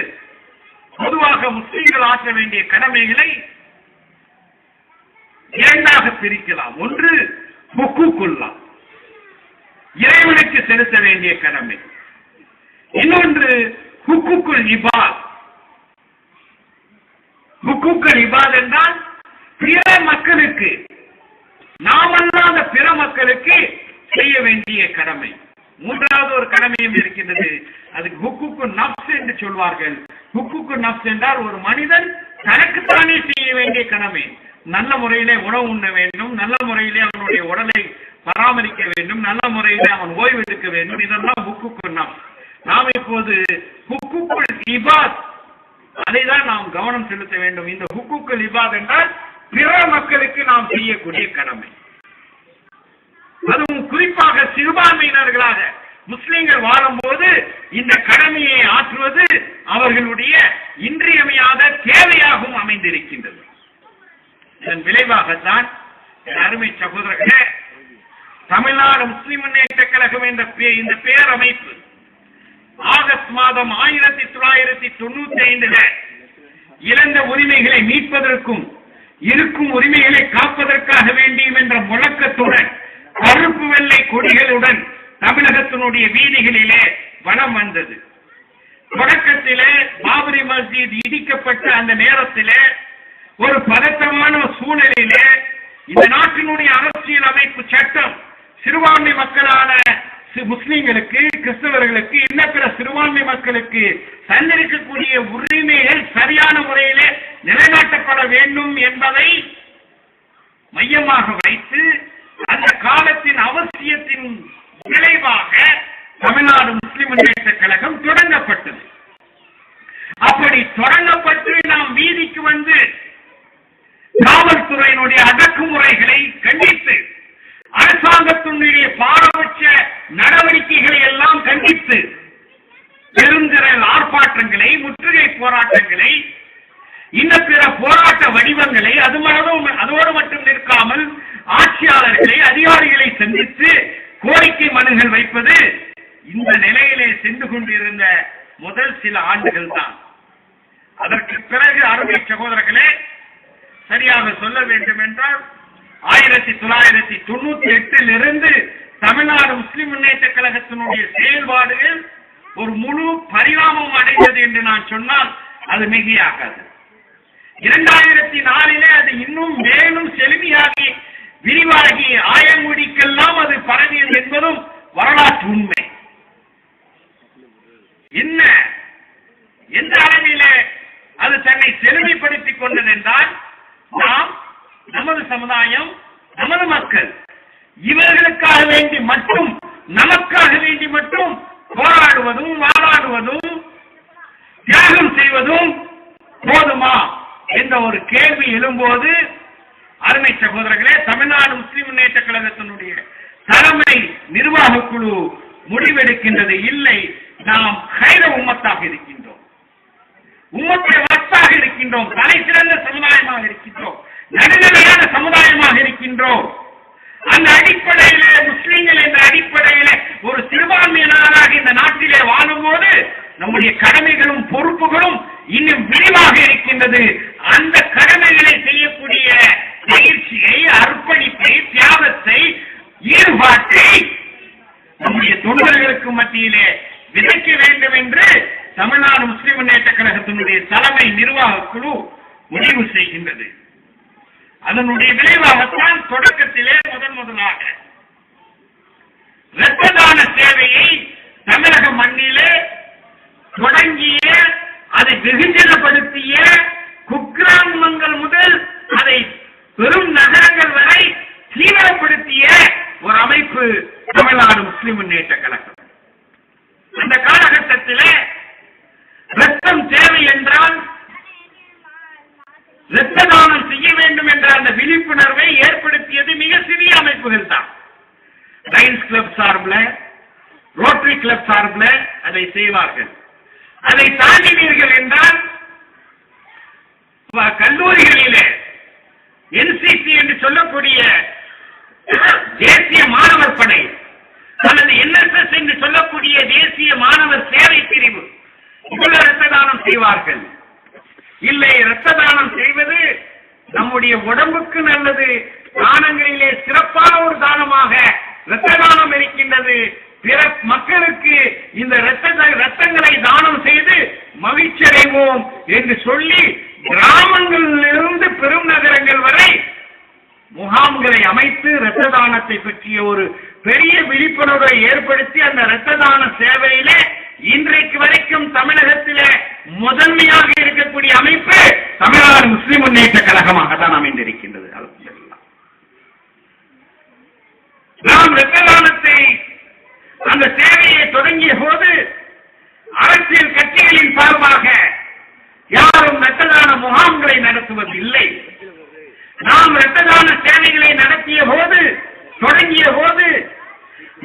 பொதுவாக முஸ்லிம்கள் ஆற்ற வேண்டிய கடமைகளை இரண்டாக பிரிக்கலாம். ஒன்று ஹுக்கூக்குல்லாஹ், இறைவனுக்கு செலுத்த வேண்டிய கடமை. இன்னொன்று ஹுக்கூக்குல் இபாத். ஹுக்கூக்குல் இபாத் என்றால் பிற மக்களுக்கு, நாம் அல்லாத பிற மக்களுக்கு செய்ய வேண்டிய கடமை. மூன்றாவது ஒரு கடமையும் இருக்கின்றது, அதுக்கு ஹுக்கூக்கு நஃப்ஸ் என்று சொல்வார்கள். ஹுக்கூக்கு நஃப்ஸ் என்றால் ஒரு மனிதன் தனக்குத்தானே செய்ய வேண்டிய கடமை. நல்ல முறையிலே உணவு உண்ண வேண்டும், நல்ல முறையிலே அவனுடைய உடலை பராமரிக்க வேண்டும், நல்ல முறையிலே அவன் ஓய்வு எடுக்க வேண்டும். இதெல்லாம் ஹுக்கூக்கு நஃப்ஸ். நாம் இப்போது ஹுக்கூக்குல் இபாத், அதை தான் நாம் கவனம் செலுத்த வேண்டும். இந்த ஹுக்கூக்குல் இபாத் என்றால் பிற மக்களுக்கு நாம் செய்யக்கூடிய கடமை. அதுவும் குறிப்பாக சிறுபான்மையினர்களாக முஸ்லிம்கள் வாழும்போது இந்த கடமையை ஆற்றுவது அவர்களுடைய இன்றியமையாத தேவையாகவும் அமைந்திருக்கின்றது. இதன் விளைவாகத்தான் அருமை சகோதரர்களே, தமிழ்நாடு முஸ்லிம் முன்னேற்ற கழகம் என்ற இந்த பேரமைப்பு ஆகஸ்ட் மாதம் 1995 இழந்த உரிமைகளை மீட்பதற்கும் இருக்கும் உரிமைகளை காப்பதற்காக வேண்டியும் என்ற முழக்கத்துடன் கருப்பு வெள்ளை கொடிகளுடன் தமிழகத்தினுடைய வீதிகளிலே வனம் வந்தது. தொடக்கத்திலே பாபரி மஸ்ஜித் இடிக்கப்பட்ட அந்த நேரத்திலே ஒரு பதட்டமான சூழலிலே இந்த நாட்டினுடைய அரசியல் அமைப்பு சட்டம் சிறுபான்மை மக்களான முஸ்லிம்களுக்கு, கிறிஸ்தவர்களுக்கு, இன்ன பிற சிறுபான்மை மக்களுக்கு சந்திரிக்கக்கூடிய உரிமைகள் சரியான முறையிலே நிலைநாட்டப்பட வேண்டும் என்பதை மையமாக வைத்து அந்த காலத்தின் அவசியத்தின் விளைவாக தமிழ்நாடு முஸ்லிம் முன்னேற்ற கழகம் தொடங்கப்பட்டது. அப்படி தொடங்கப்பட்டு நாம் வீதிக்கு வந்து காவல்துறையினுடைய அடக்குமுறைகளை கண்டித்து, அரசாங்கத்தினுடைய பாரபட்ச நடவடிக்கைகளை எல்லாம் கண்டித்து பெருந்திரள் ஆர்ப்பாட்டங்களை, முற்றுகை போராட்டங்களை, இன்ன பிற போராட்ட வடிவங்களை அதோடு மட்டும் நிற்காமல் ஆட்சியாளர்களை, அதிகாரிகளை சந்தித்து கோரிக்கை மனுகள் வைப்பது இந்த நிலையிலே சென்று கொண்டிருந்த முதல் சில ஆண்டுகள் தான். அதற்கு பிறகு அருமை சகோதரர்களே, சரியாக சொல்ல வேண்டும் என்றால் 1998 தமிழ்நாடு முஸ்லிம் முன்னேற்ற கழகத்தினுடைய செயல்பாடுகள் ஒரு முழு பரிணாமம் அடைந்தது என்று நான் சொன்னால் அது மிகையாகாது. 2004 அது இன்னும் மேலும் செழுமையாகி விரிவாகி ஆயங்குடிக்கெல்லாம் அது பரவியது என்பதும் வரலாற்று உண்மை. என்ன எந்த அளவிலே அது தன்னை செழுமைப்படுத்திக் கொண்டது என்றால், நாம், நமது சமுதாயம், நமது மக்கள் இவர்களுக்காக வேண்டி மட்டும், நமக்காக வேண்டி மட்டும் போராடுவதும், வாழாடுவதும், தியாகம் செய்வதும் போதுமா என்ற ஒரு கேள்வி எழும்போது, அருமை சகோதரர்களே, தமிழ்நாடு முஸ்லிம் முன்னேற்ற கழகத்தினுடைய தலைமை நிர்வாக குழு முடிவெடுக்கின்றது, இல்லை, நாம் கைர உம்மத்தாக இருக்கின்றோம், உம்மத்தை வத்தாக இருக்கின்றோம், தலை சிறந்த சமுதாயமாக இருக்கின்றோம், நடுநிலையான சமுதாயமாக இருக்கின்றோம். அந்த அடிப்படையிலே முஸ்லிம்கள் என்ற அடிப்படையிலே ஒரு சிறுபான்மையினராக இந்த நாட்டிலே வாழும்போது நம்முடைய கடமைகளும் பொறுப்புகளும் இன்னும் விரிவாக இருக்கின்றது. அந்த கடமைகளை செய்யக்கூடிய பயிற்சியை, அர்ப்பணிப்பை, தியாகத்தை, ஈடுபாட்டை நம்முடைய தொண்டர்களுக்கு மத்தியிலே விதைக்க வேண்டும் என்று தமிழ்நாடு முஸ்லிம் முன்னேற்ற கழகத்தினுடைய தலைமை நிர்வாக குழு முடிவு செய்கின்றது. அதனுடைய விளைவாகத்தான் தொடக்கத்திலே முதலாக இரத்த தான சேவையை தமிழக மண்ணிலே தொடங்கிய, அதை வெகுஜனப்படுத்திய, குக்கிராமங்கள் முதல் அதை பெரும் நகரங்கள் வரை தீவிரப்படுத்திய ஒரு அமைப்பு தமிழ்நாடு முஸ்லிம் முன்னேற்ற கழகம். அந்த காலகட்டத்தில் ரத்தம் தேவை என்றால் இரத்த தானம் செய்ய வேண்டும் என்ற அந்த விழிப்புணர்வை ஏற்படுத்தியது மிக சிறிய அமைப்புகள் தான். லயன்ஸ் கிளப் சார்பில், ரோட்டரி கிளப் சார்பில் அதை செய்வார்கள். அதை தாண்டினீர்கள் என்றால் கல்லூரிகளிலே என்சிசி என்று சொல்லக்கூடிய தேசிய மாணவர் படை அல்லது என்எஸ்எஸ் என்று சொல்லக்கூடிய தேசிய மாணவர் சேவை பிரிவு இவ்வளவு இரத்த தானம் செய்வார்கள். இல்லை, இரத்த தானம் செய்வது நம்முடைய உடம்புக்கு நல்லது, தானங்களிலே சிறப்பான ஒரு தானமாக இரத்த தானம் இருக்கின்றது. பிற மக்களுக்கு இந்த இரத்தங்களை தானம் செய்து மகிழ்ச்சி அடைவோம் என்று சொல்லி கிராமங்களிலிருந்து பெரும் நகரங்கள் வரை முகாம்களை அமைத்து இரத்த தானத்தை பற்றிய ஒரு பெரிய விழிப்புணர்வை ஏற்படுத்தி அந்த இரத்த தான சேவையிலே இன்றைக்கு வரைக்கும் தமிழகத்திலே முதன்மையாக இருக்கக்கூடிய அமைப்பு தமிழ்நாடு முஸ்லிம் முன்னேற்ற கழகமாக தான் அமைந்திருக்கின்றது. நாம் இரத்த தானத்தை, அந்த சேவையை தொடங்கிய போது அரசியல் கட்சிகளின் சார்பாக யாரும் இரத்த தான முகாம்களை நடத்துவதில்லை. நாம் இரத்த தான சேவைகளை நடத்திய போது, தொடங்கிய போது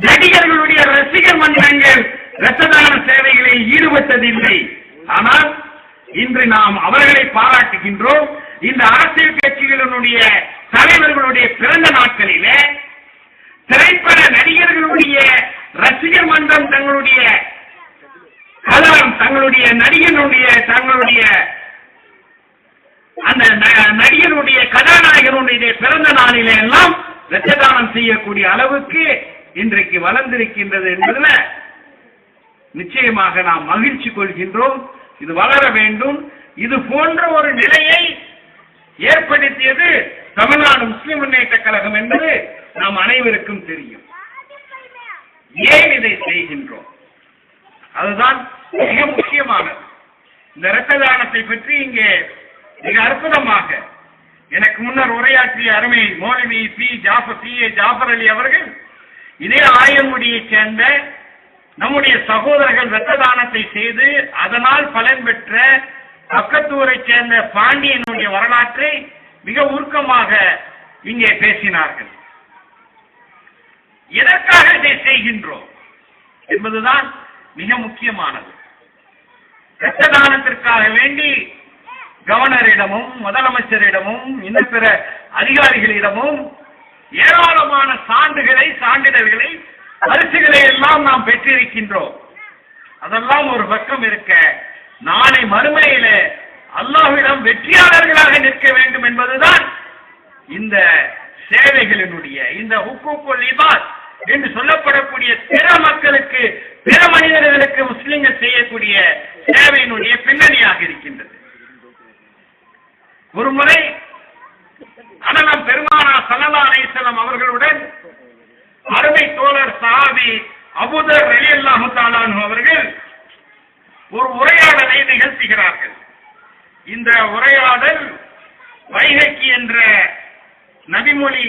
நடிகர்களுடைய ரசிகர் மன்றங்கள் இரத்த தான சேவைகளில் ஈடுபட்டதில்லை. ஆனால் இன்று நாம் அவர்களை பாராட்டுகின்றோம். இந்த அரசியல் கட்சிகளினுடைய தலைவர்களுடைய பிறந்த நாட்களிலே திரைப்பட நடிகர்களுடைய ரசிகர் மன்றம் தங்களுடைய தங்களுடைய தங்களுடைய அந்த நடிகருடைய கதாநாயகனுடைய பிறந்த நாளிலே எல்லாம் இரத்த தானம் செய்யக்கூடிய அளவுக்கு இன்றைக்கு வளர்ந்திருக்கின்றது என்பதில் நிச்சயமாக நாம் மகிழ்ச்சி கொள்கின்றோம். இது வளர வேண்டும். இது போன்ற ஒரு நிலையை ஏற்படுத்தியது தமிழ்நாடு முஸ்லிம் முன்னேற்ற கழகம் என்பது நாம் அனைவருக்கும் தெரியும். ஏன் இதை செய்கின்றோம்? அதுதான் மிக முக்கியமானது. இந்த இரத்த தானத்தை பற்றி இங்கே மிக அற்புதமாக எனக்கு முன்னர் உரையாற்றிய அருமை மௌலவி பி ஏ ஜாஃபர் அலி அவர்கள் இதே ஆயங்குடியைச் சேர்ந்த நம்முடைய சகோதரர்கள் இரத்த தானத்தை செய்து அதனால் பலன் பெற்ற பக்கத்தூரை சேர்ந்த பாண்டியனுடைய வரலாற்றை மிக உருக்கமாக இங்கே பேசினார்கள். எதற்காக இதை செய்கின்றோம் என்பதுதான் மிக முக்கியமானது. இரத்த தானத்திற்காக வேண்டி கவர்னரிடமும் முதலமைச்சரிடமும் இன்னும் பிற அதிகாரிகளிடமும் ஏராளமான சான்றிதழ்களை பரிசுகளை எல்லாம் நாம் பெற்றிருக்கின்றோம். அதெல்லாம் ஒரு பக்கம் இருக்க, நாளை மறுமையில அல்லாஹ்விடம் வெற்றியாளர்களாக நிற்க வேண்டும் என்பதுதான் இந்த சேவைகளினுடைய, இந்த ஹுக்கூக்குல் இபாத் என்று சொல்லப்படக்கூடிய பிற மக்களுக்கு, பிற மனிதர்களுக்கு முஸ்லிம்கள் செய்யக்கூடிய சேவையினுடைய பின்னணியாக இருக்கின்றது. ஒரு முறை அண்ணலம் பெருமானார் ஸல்லல்லாஹு அலைஹி வஸல்லம் அவர்களுடன் அருமை தோழர் சஹாபி அபூதர் ரலியல்லாஹு தஆலா அன்ஹு அவர்கள் ஒரு உரையாடலை நிகழ்த்துகிறார்கள். இந்த உரையாடல் வைஹக்கி என்ற நபிமொழி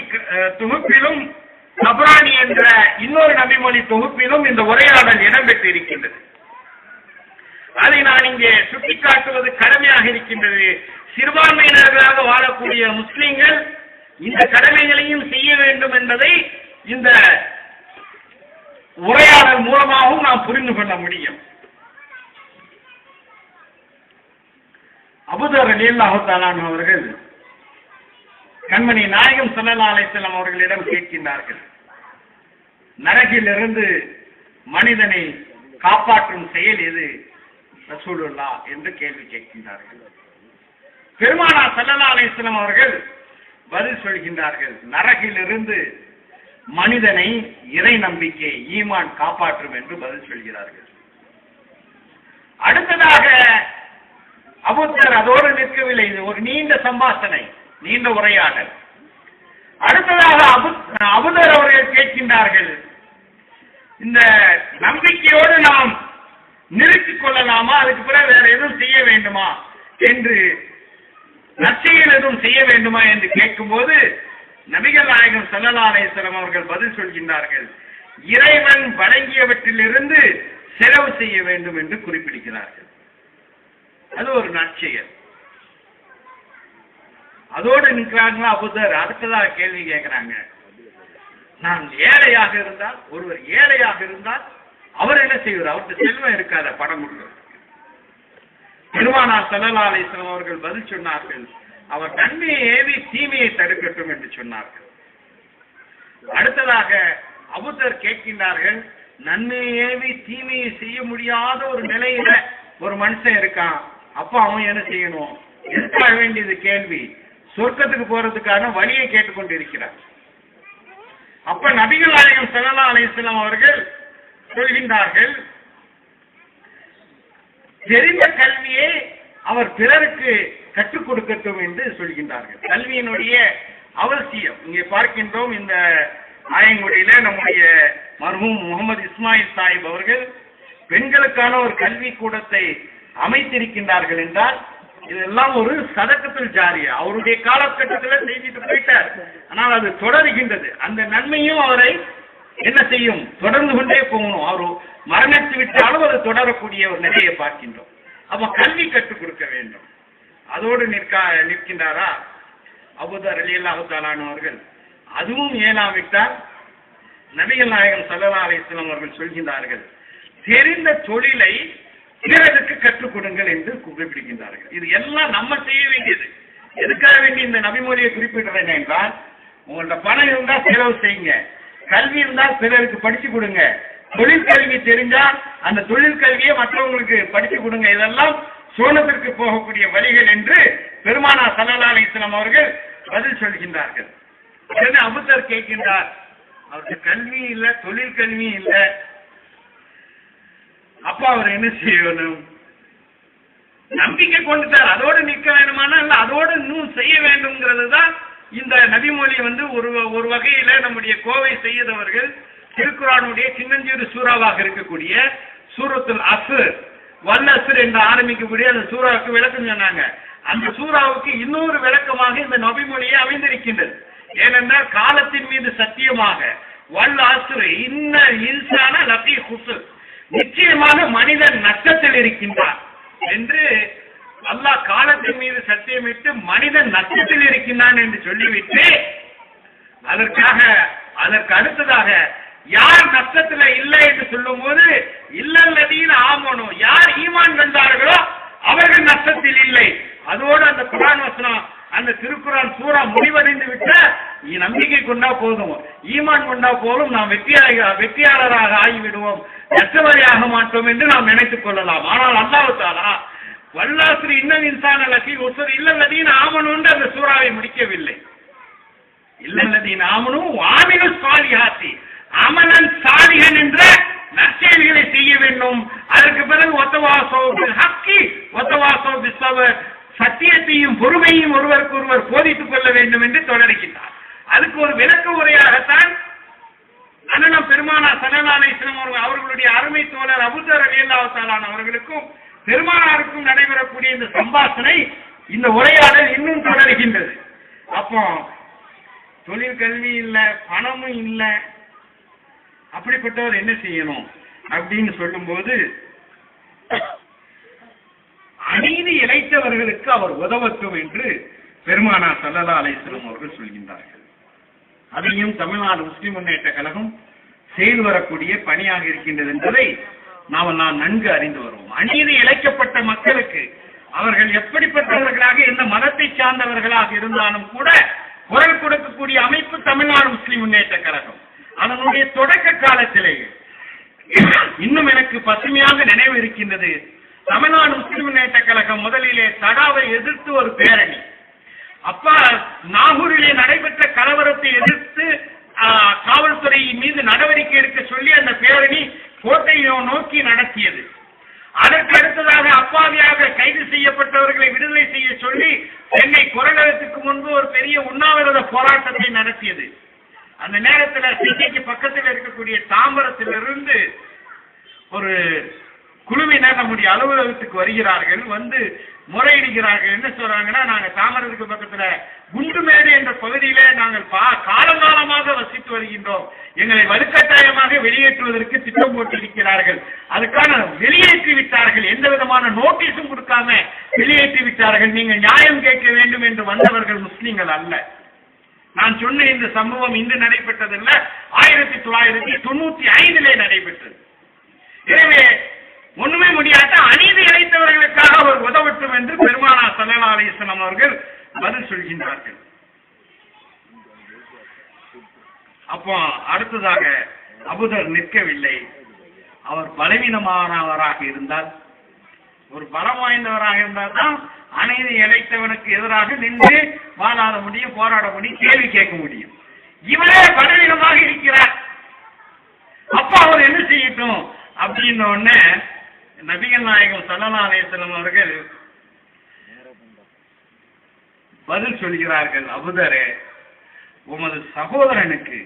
தொகுப்பிலும் தப்ரானி என்ற இன்னொரு நபிமொழி தொகுப்பிலும் இந்த உரையாடல் இடம்பெற்று இருக்கின்றது. அதை நான் இங்கே சுட்டிக்காட்டுவது கடமையாக இருக்கின்றது. சிறுபான்மையினர்களாக வாழக்கூடிய முஸ்லிம்கள் இந்த கடமைகளையும் செய்ய வேண்டும் என்பதை இந்த உரையாடல் மூலமாகவும் நாம் புரிந்து கொள்ள முடியும். அபூதர் ரலியல்லாஹு தஆலா அவர்கள் கண்மணி நாயகம் ஸல்லல்லாஹு அலைஹி வஸல்லம் அவர்களிடம் கேட்கின்றார்கள், நரகிலிருந்து மனிதனை காப்பாற்றும் செயல் எது ரசூலுல்லாஹ் என்று கேள்வி கேட்கின்றார்கள். பெருமானார் ஸல்லல்லாஹு அலைஹி வஸல்லம் அவர்கள் பதில் சொல்கின்றார்கள், நரகிலிருந்து மனிதனை இறை நம்பிக்கை ஈமான் காப்பாற்றும் என்று பதில் சொல்கிறார்கள். அடுத்ததாக அபூதர் அதோடு நிற்கவில்லை, இது ஒரு நீண்ட சம்பாஷணை, நீண்ட உரையாடல். அடுத்ததாக அபூதர் அவர்கள் கேட்கின்றார்கள், இந்த நம்பிக்கையோடு நாம் நிறுத்திக் கொள்ளலாமா, அதுக்கு பிறகு வேற எதுவும் செய்ய வேண்டுமா என்று, நற்செயல் எதுவும் செய்ய வேண்டுமா என்று கேட்கும்போது நபிகள் நாயகம் ஸல்லல்லாஹு அலைஹி வஸல்லம் அவர்கள் பதில் சொல்கின்றார்கள், இறைவன் வழங்கியவற்றிலிருந்து செலவு செய்ய வேண்டும் என்று குறிப்பிடுகிறார்கள். அது ஒரு நற்செயல். அதோடு நிற்கிறாங்களா அபூதர்? அடுத்ததாக கேள்வி கேட்கிறாங்க, நான் ஏழையாக இருந்தால், ஒருவர் ஏழையாக இருந்தால் அவர் என்ன செய்வார்? அவருக்கு செல்வம் இருக்காத பணம் கொடுக்கிறது. பெருமானார் ஸல்லல்லாஹு அலைஹி வஸல்லம் அவர்கள் பதில் சொன்னார்கள், அவர் நன்மையை ஏவி தீமையை தடுக்கட்டும் என்று சொன்னார்கள். அடுத்ததாக அபூதர் கேட்கின்றார்கள், நன்மையை ஏவி தீமையை செய்ய முடியாத ஒரு நிலையில ஒரு மனுஷன் இருக்கான், அப்ப அவன் என்ன செய்யணும்? எதிர்க்க வேண்டியது கேள்வி, சொர்க்கத்துக்கு போறதுக்கான வழியை கேட்டுக்கொண்டிருக்கிறார். அப்ப நபிகள் நாயகம் ஸல்லல்லாஹு அலைஹி வஸல்லம் அவர்கள் சொல்கின்றார்கள், தெரிந்த கல்வியை அவர் பிறருக்கு கற்றுக் கொடுக்கட்டும் என்று சொல்கின்றார்கள். கல்வியினுடைய அவசியம் இங்கே பார்க்கின்றோம். இந்த ஆயங்குடியில நம்முடைய மர்ஹூம் முகமது இஸ்மாயில் சாஹிப் அவர்கள் பெண்களுக்கான ஒரு கல்வி கூடத்தை அமைத்திருக்கின்றார்கள் என்றால் இதெல்லாம் ஒரு சதக்கத்துல் ஜாரியா, அவருடைய காலகட்டத்தில் செய்துட்டு போயிட்டார். ஆனால் அது தொடர்கின்றது. அந்த நன்மையும் அவரை என்ன செய்யும்? தொடர்ந்து கொண்டே போகணும். அவர் மரணித்து விட்டாலும் அது தொடரக்கூடிய ஒரு நிலையை பார்க்கின்றோம். அப்ப கல்வி கற்றுக் கொடுக்க வேண்டும். அதோடு நிற்கின்றாரா அபூதர் ரலியல்லாஹு தஆலா அவர்கள்? அதுவும் ஏனாவிட்டால் நபிகள் நாயகம் ஸல்லல்லாஹு அலைஹி வஸல்லம் அவர்கள் சொல்கின்றார்கள், தெரிந்த தொழிலை பிறருக்கு கற்றுக் கொடுங்கள் என்று குறிப்பிடுகின்றார்கள். இது எல்லாம் நம்ம செய்ய வேண்டியது. எதுக்காக வேண்டிய இந்த நபிமொழியை குறிப்பிடுறேன் என்றால், உங்கள்ட்ட பணம் இருந்தா செலவு செய்யுங்க, கல்வி இருந்தால் பிறருக்கு படிச்சு கொடுங்க, தொழிற்கல்வி தெரிஞ்சால் அந்த தொழில் கல்வியை மற்றவங்களுக்கு படிச்சு கொடுங்க. இதெல்லாம் சோனத்திற்கு போகக்கூடிய வழிகள் என்று பெருமானார் ஸல்லல்லாஹு அலைஹி வஸல்லம் அவர்கள் பதில் சொல்கின்றார்கள். அபூதர் கேட்கின்றார், அவருக்கு கல்வி இல்ல, தொழில் கல்வி இல்ல, அப்ப அவர் என்ன செய்யணும்? நம்பிக்கை கொண்டுட்டார். அதோடு நிற்க வேண்டுமானா இல்ல, அதோடு இன்னும் செய்ய வேண்டும்ங்கிறது தான் இந்த நபிமொழி. ஒரு வகையில நம்முடைய கோவை செய்தவர்கள் திருக்குர்ஆனுடைய சின்னஞ்சிறு சூறாவாக இருக்கக்கூடிய சூரத்துல் அஸ்ர், வல் அஸ்ர் என்று ஆரம்பிக்கக்கூடிய அந்த சூறாவுக்கு விளக்கம் சொன்னாங்க. அந்த சூறாவுக்கு இன்னொரு விளக்கமாக இந்த நபிமொழியை அமைந்திருக்கின்றது. ஏனென்றால் காலத்தின் மீது சத்தியமாக, வல் அஸ்ர் இன்ன இன்சான லஃபீ குஸ்ர், நிச்சயமாக மனிதன் நஷ்டத்தில் இருக்கின்றான் என்று அல்லாஹ் காலத்தின் மீது சத்தியமிட்டு மனிதன் நஷ்டத்தில் இருக்கின்றான் என்று சொல்லிவிட்டு அதற்கு அடுத்ததாக யார் நஷ்டத்தில் இல்லை என்று சொல்லும் போது இல்லல்லதீன ஆமனு, யார் ஈமான் கொண்டார்களோ அவர்கள் நஷ்டத்தில் இல்லை. அதோடு அந்த குர்ஆன் வசனம், அந்த திருக்குர்ஆன் சூரா முடிவடைந்து விட்ட நம்பிக்கை கொண்டா போதும், ஈமான் கொண்டா போதும், நாம் வெற்றியாளராக ஆகிவிடுவோம், நஷ்டவரையாக மாட்டோம் என்று நாம் நினைத்துக் கொள்ளலாம். ஆனால் அல்லாஹ் தஆலா வல்லாஸ்ரி இன்னல் இன்சான லஃபீ குஸ்ர் இல்லல்லதீன ஆமனு என்று அந்த சூறாவை முடிக்கவில்லை. இல்லல்லதீன ஆமனு வஅமிலு ஸாலிஹாத்தி, அமலன் சாலிஹன் என்ற நற்செயல்களை செய்ய வேண்டும். அதற்கு பிறகு வத்தவாஸௌ பில் ஹக்கி வத்தவாஸௌ பிஸ்ஸப்ர், சத்தியத்தையும் பொறுமையும் ஒருவருக்கு ஒருவர் போதித்துக் கொள்ள வேண்டும் என்று தொடர்கின்றார். அதுக்கு ஒரு விளக்க உரையாகத்தான் அண்ணன் பெருமானார் ஸல்லல்லாஹு அலைஹி வஸல்லம் அவர்களுடைய அருமை தோழர் அபூதர் ரலியல்லாஹு தஆலா அவர்களுக்கும் பெருமானாருக்கும் நடைபெறக்கூடிய இந்த சம்பாஷணை, இந்த உரையாடல் இன்னும் தொடர்கின்றது. அப்போ தொழில் கல்வி இல்ல, பணமும் இல்ல, அப்படிப்பட்டவர் என்ன செய்யணும் அப்படின்னு சொல்லும் போது அநீதி இழைத்தவர்களுக்கு அவர் உதவட்டும் என்று பெருமானார் ஸல்லல்லாஹு அலைஹி வஸல்லம் அவர்கள் சொல்கின்றார்கள். அதையும் தமிழ்நாடு முஸ்லிம் முன்னேற்ற கழகம் செய்து வரக்கூடிய பணியாக இருக்கின்றது என்பதை நாம் நன்கு அறிந்து வருவோம். அநீதி இழைக்கப்பட்ட மக்களுக்கு அவர்கள் எப்படிப்பட்டவர்களாக எந்த மதத்தை சார்ந்தவர்களாக இருந்தாலும் கூட குரல் கொடுக்கக்கூடிய அமைப்பு தமிழ்நாடு முஸ்லிம் முன்னேற்ற கழகம். அதனுடைய தொடக்க காலத்திலேயே இன்னும் எனக்கு பசுமையாக நினைவு இருக்கின்றது. தமிழ்நாடு முஸ்லிம் முன்னேற்ற கழகம் முதலிலே தடாவை எதிர்த்து ஒரு பேரணி, அப்ப நாகூரிலே நடைபெற்ற கலவரத்தை எதிர்த்து காவல்துறை மீது நடவடிக்கை எடுக்க சொல்லி அந்த பேரணி கோட்டையை நோக்கி நடத்தியது. அதற்கு அடுத்ததாக அப்பாவியாக கைது செய்யப்பட்டவர்களை விடுதலை செய்ய சொல்லி சென்னை குரலகத்துக்கு முன்பு ஒரு பெரிய உண்ணாவிரத போராட்டத்தை நடத்தியது. அந்த நேரத்தில் சென்னைக்கு பக்கத்தில் இருக்கக்கூடிய தாம்பரத்திலிருந்து ஒரு குழுவினர் நம்முடைய அலுவலகத்துக்கு வருகிறார்கள். வந்து முறையிடுகிறார்கள். என்ன சொல்றாங்கன்னா, நாங்க தாமரத்துக்கு பக்கத்துல குண்டுமேடு என்ற பகுதியில நாங்கள் காலங்காலமாக வசித்து வருகின்றோம், எங்களை வலுக்கட்டாயமாக வெளியேற்றுவதற்கு திட்டம் போட்டிருக்கிறார்கள், அதுக்கான வெளியேற்றி விட்டார்கள், எந்த விதமான நோட்டீஸும் கொடுக்காம வெளியேற்றி விட்டார்கள், நீங்கள் நியாயம் கேட்க வேண்டும் என்று வந்தவர்கள் முஸ்லிம்கள் அல்ல. நான் சொன்ன இந்த சம்பவம் இன்று நடைபெற்றதல்ல, 1995 நடைபெற்றது. எனவே ஒண்ணுமே முடியாத அநீதி இழைத்தவர்களுக்காக அவர் உதவட்டும் என்று பெருமானார் ஸல்லல்லாஹு அலைஹி வஸல்லம் அவர்கள் பதில் சொல்கின்றார்கள். அப்போ அடுத்ததாக அபூதர் நிற்கவில்லை. அவர் பலவீனமானவராக இருந்தால், ஒரு பலம் வாய்ந்தவராக இருந்தால் தான் அநீதி இழைத்தவனுக்கு எதிராக நின்று வாழாட முடியும், போராட முடியும், கேள்வி கேட்க முடியும். இவரே பலவீனமாக இருக்கிறார். அப்ப அவர் என்ன செய்யட்டும் அப்படின்னு ஒண்ணு நபிகள் நாயகம் ஸல்லல்லாஹு அலைஹி வஸல்லம் அவர்கள் பதில் சொல்கிறார்கள். அபூதரே, உமது சகோதரனுக்கு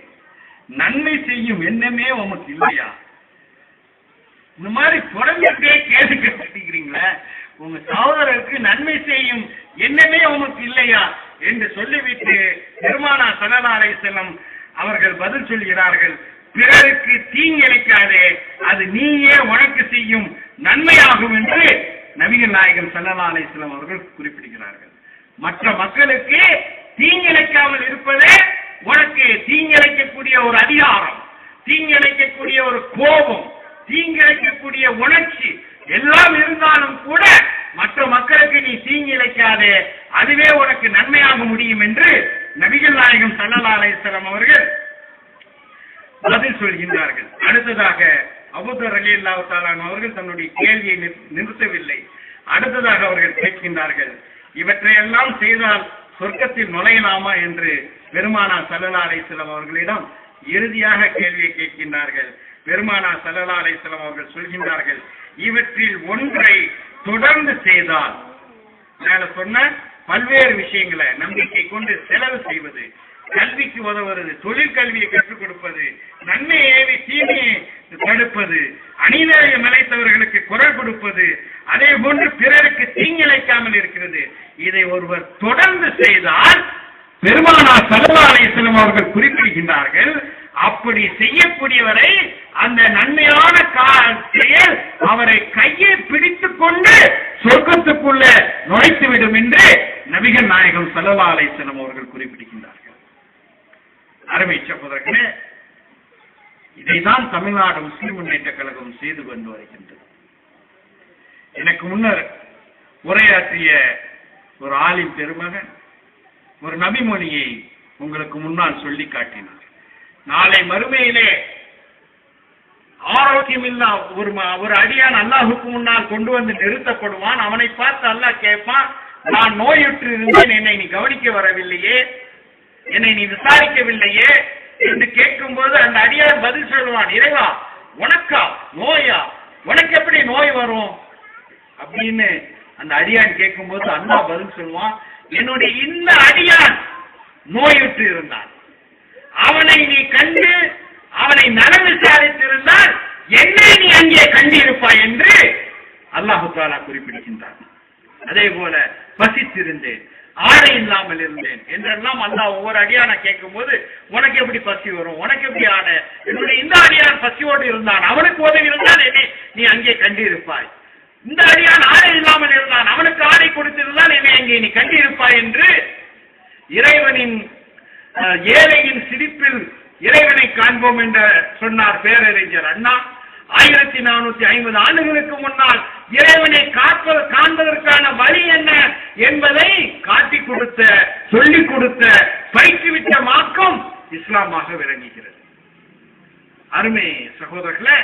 நன்மை செய்யும் எண்ணமே உமக்கு இல்லையா? இந்த மாதிரி தொடர்ந்துட்டே கேள்வி கேட்டுக்கிறீங்களா? உங்க சகோதரருக்கு நன்மை செய்யும் எண்ணமே உமக்கு இல்லையா என்று சொல்லிவிட்டு பெருமானார் ஸல்லல்லாஹு அலைஹி வஸல்லம் அவர்கள் பதில் சொல்கிறார்கள், பிறருக்கு தீங்கிழைக்காதே, அது நீயே உனக்கு செய்யும் நன்மையாகும் என்று நபிகள் நாயகம் ஸல்லல்லாஹு அலைஹி வஸல்லம் அவர்கள் குறிப்பிடுகிறார்கள். மற்ற மக்களுக்கு தீங்கிழைக்காமல் இருப்பதே உனக்கு தீங்கிழைக்கக்கூடிய ஒரு அதிகாரம், தீங்கிழைக்கக்கூடிய ஒரு கோபம், தீங்கிழைக்கக்கூடிய உணர்ச்சி எல்லாம் இருந்தாலும் கூட மற்ற மக்களுக்கு நீ தீங்கிழைக்காதே, அதுவே உனக்கு நன்மையாக முடியும் என்று நபிகள் நாயகம் ஸல்லல்லாஹு அலைஹி வஸல்லம் அவர்கள் பதில் சொல்கின்றார்கள். அடுத்ததாக அபூதர் ரலியல்லாஹு தஆலா அவர்கள் தன்னுடைய கேள்வியை நிறுத்தவில்லை. அடுத்ததாக அவர்கள் கேட்கின்றார்கள், இவற்றையெல்லாம் செய்தால் சொர்க்கத்தில் நுழையலாமா என்று பெருமானார் ஸல்லல்லாஹு அலைஹி வஸல்லம் அவர்களிடம் இறுதியாக கேள்வியை கேட்கின்றார்கள். பெருமானார் ஸல்லல்லாஹு அலைஹி வஸல்லம் அவர்கள் சொல்கின்றார்கள், இவற்றில் ஒன்றை தொடர்ந்து செய்தால், நான் சொன்ன பல்வேறு விஷயங்களை நம்பிக்கை கொண்டு செலவு செய்வது, கல்விக்கு உதவுவது, தொழில் கல்வியை கற்றுக் கொடுப்பது, நன்மையை ஏவி தீமையை தடுப்பது, அநீதியம் இழைத்தவர்களுக்கு குரல் கொடுப்பது, அதே போன்று பிறருக்கு தீங்கிழைக்காமல் இருக்கிறது, இதை ஒருவர் தொடர்ந்து செய்தால் பெருமானார் ஸல்லல்லாஹு அலைஹி வஸல்லம் அவர்கள் குறிப்பிடுகின்றார்கள், அப்படி செய்யக்கூடியவரை அந்த நன்மையான செயல் அவரை கையை பிடித்துக் கொண்டு சொர்க்கத்துக்குள்ள நுழைத்துவிடும் என்று நபிகள் நாயகம் ஸல்லல்லாஹு அலைஹி வஸல்லம் அவர்கள் குறிப்பிடுகின்றார்கள். அருமை சகோதரர்களே, இதைதான் தமிழ்நாடு முஸ்லிம் முன்னேற்ற கழகம் செய்து கொண்டு வருகின்றது. எனக்கு முன்னர் உரையாற்றிய ஒரு ஆலிம் பெருமகன் ஒரு நபிமொழியை உங்களுக்கு முன்னால் சொல்லி காட்டினார். நாளை மறுமையிலே ஆரோக்கியமில்லா ஒரு அடியான் அல்லாஹுக்கு முன்னால் கொண்டு வந்து நிறுத்தப்படுவான். அவனை பார்த்து அல்லாஹ் கேட்பான், நான் நோயுற்று இருந்தேன், என்னை நீ கவனிக்க வரவில்லையே, என்னை நீ விசாரிக்கவில்லையே என்று கேட்கும் போது அந்த அடியான் பதில் சொல்லுவான், இறைவா உனக்கா நோயா, உனக்கு எப்படி நோய் வரும் அப்படின்னு அந்த அடியான் கேட்கும் போது அல்லாஹ் பதில் சொல்லுவான், என்னுடைய இந்த அடியான் நோயுற்று இருந்தான், அவனை நீ கண்டு அவனை நலம் விசாரித்திருந்தால் என்னை நீ அங்கே கண்டிருப்பாய் என்று அல்லாஹு தஆலா குறிப்பிடுகின்றான். அதே போல பசித்திருந்தேன், ஆடை இல்லாமல் இருந்தேன் என்றெல்லாம் அல்லாஹ் ஒவ்வொரு அடியான கேட்கும் போது உனக்கு எப்படி பசி வரும், உனக்கு எப்படி ஆடை, என்னுடைய இந்த அடியான் பசியோடு இருந்தான், அவனுக்கு உதவி இருந்தால் என்னை நீ அங்கே கண்டிருப்பாய். இந்த அடியான் ஆடை இல்லாமல் இருந்தான், அவனுக்கு ஆடை கொடுத்திருந்தால் என்னை இங்கே நீ கண்டிருப்பாய் என்று இறைவனின் ஏழையின் சிரிப்பில் இறைவனை காண்போம் என்று சொன்னார் பேரறிஞர் அண்ணா. 1450 ஆண்டுகளுக்கு முன்னால் இறைவனை காண்பதற்கான வழி என்ன என்பதை காட்டிக் கொடுத்த, சொல்லிக் கொடுத்த, பயிற்றுவித்த மார்க்கம் இஸ்லாமாக விளங்குகிறது. அருமை சகோதரர்களே,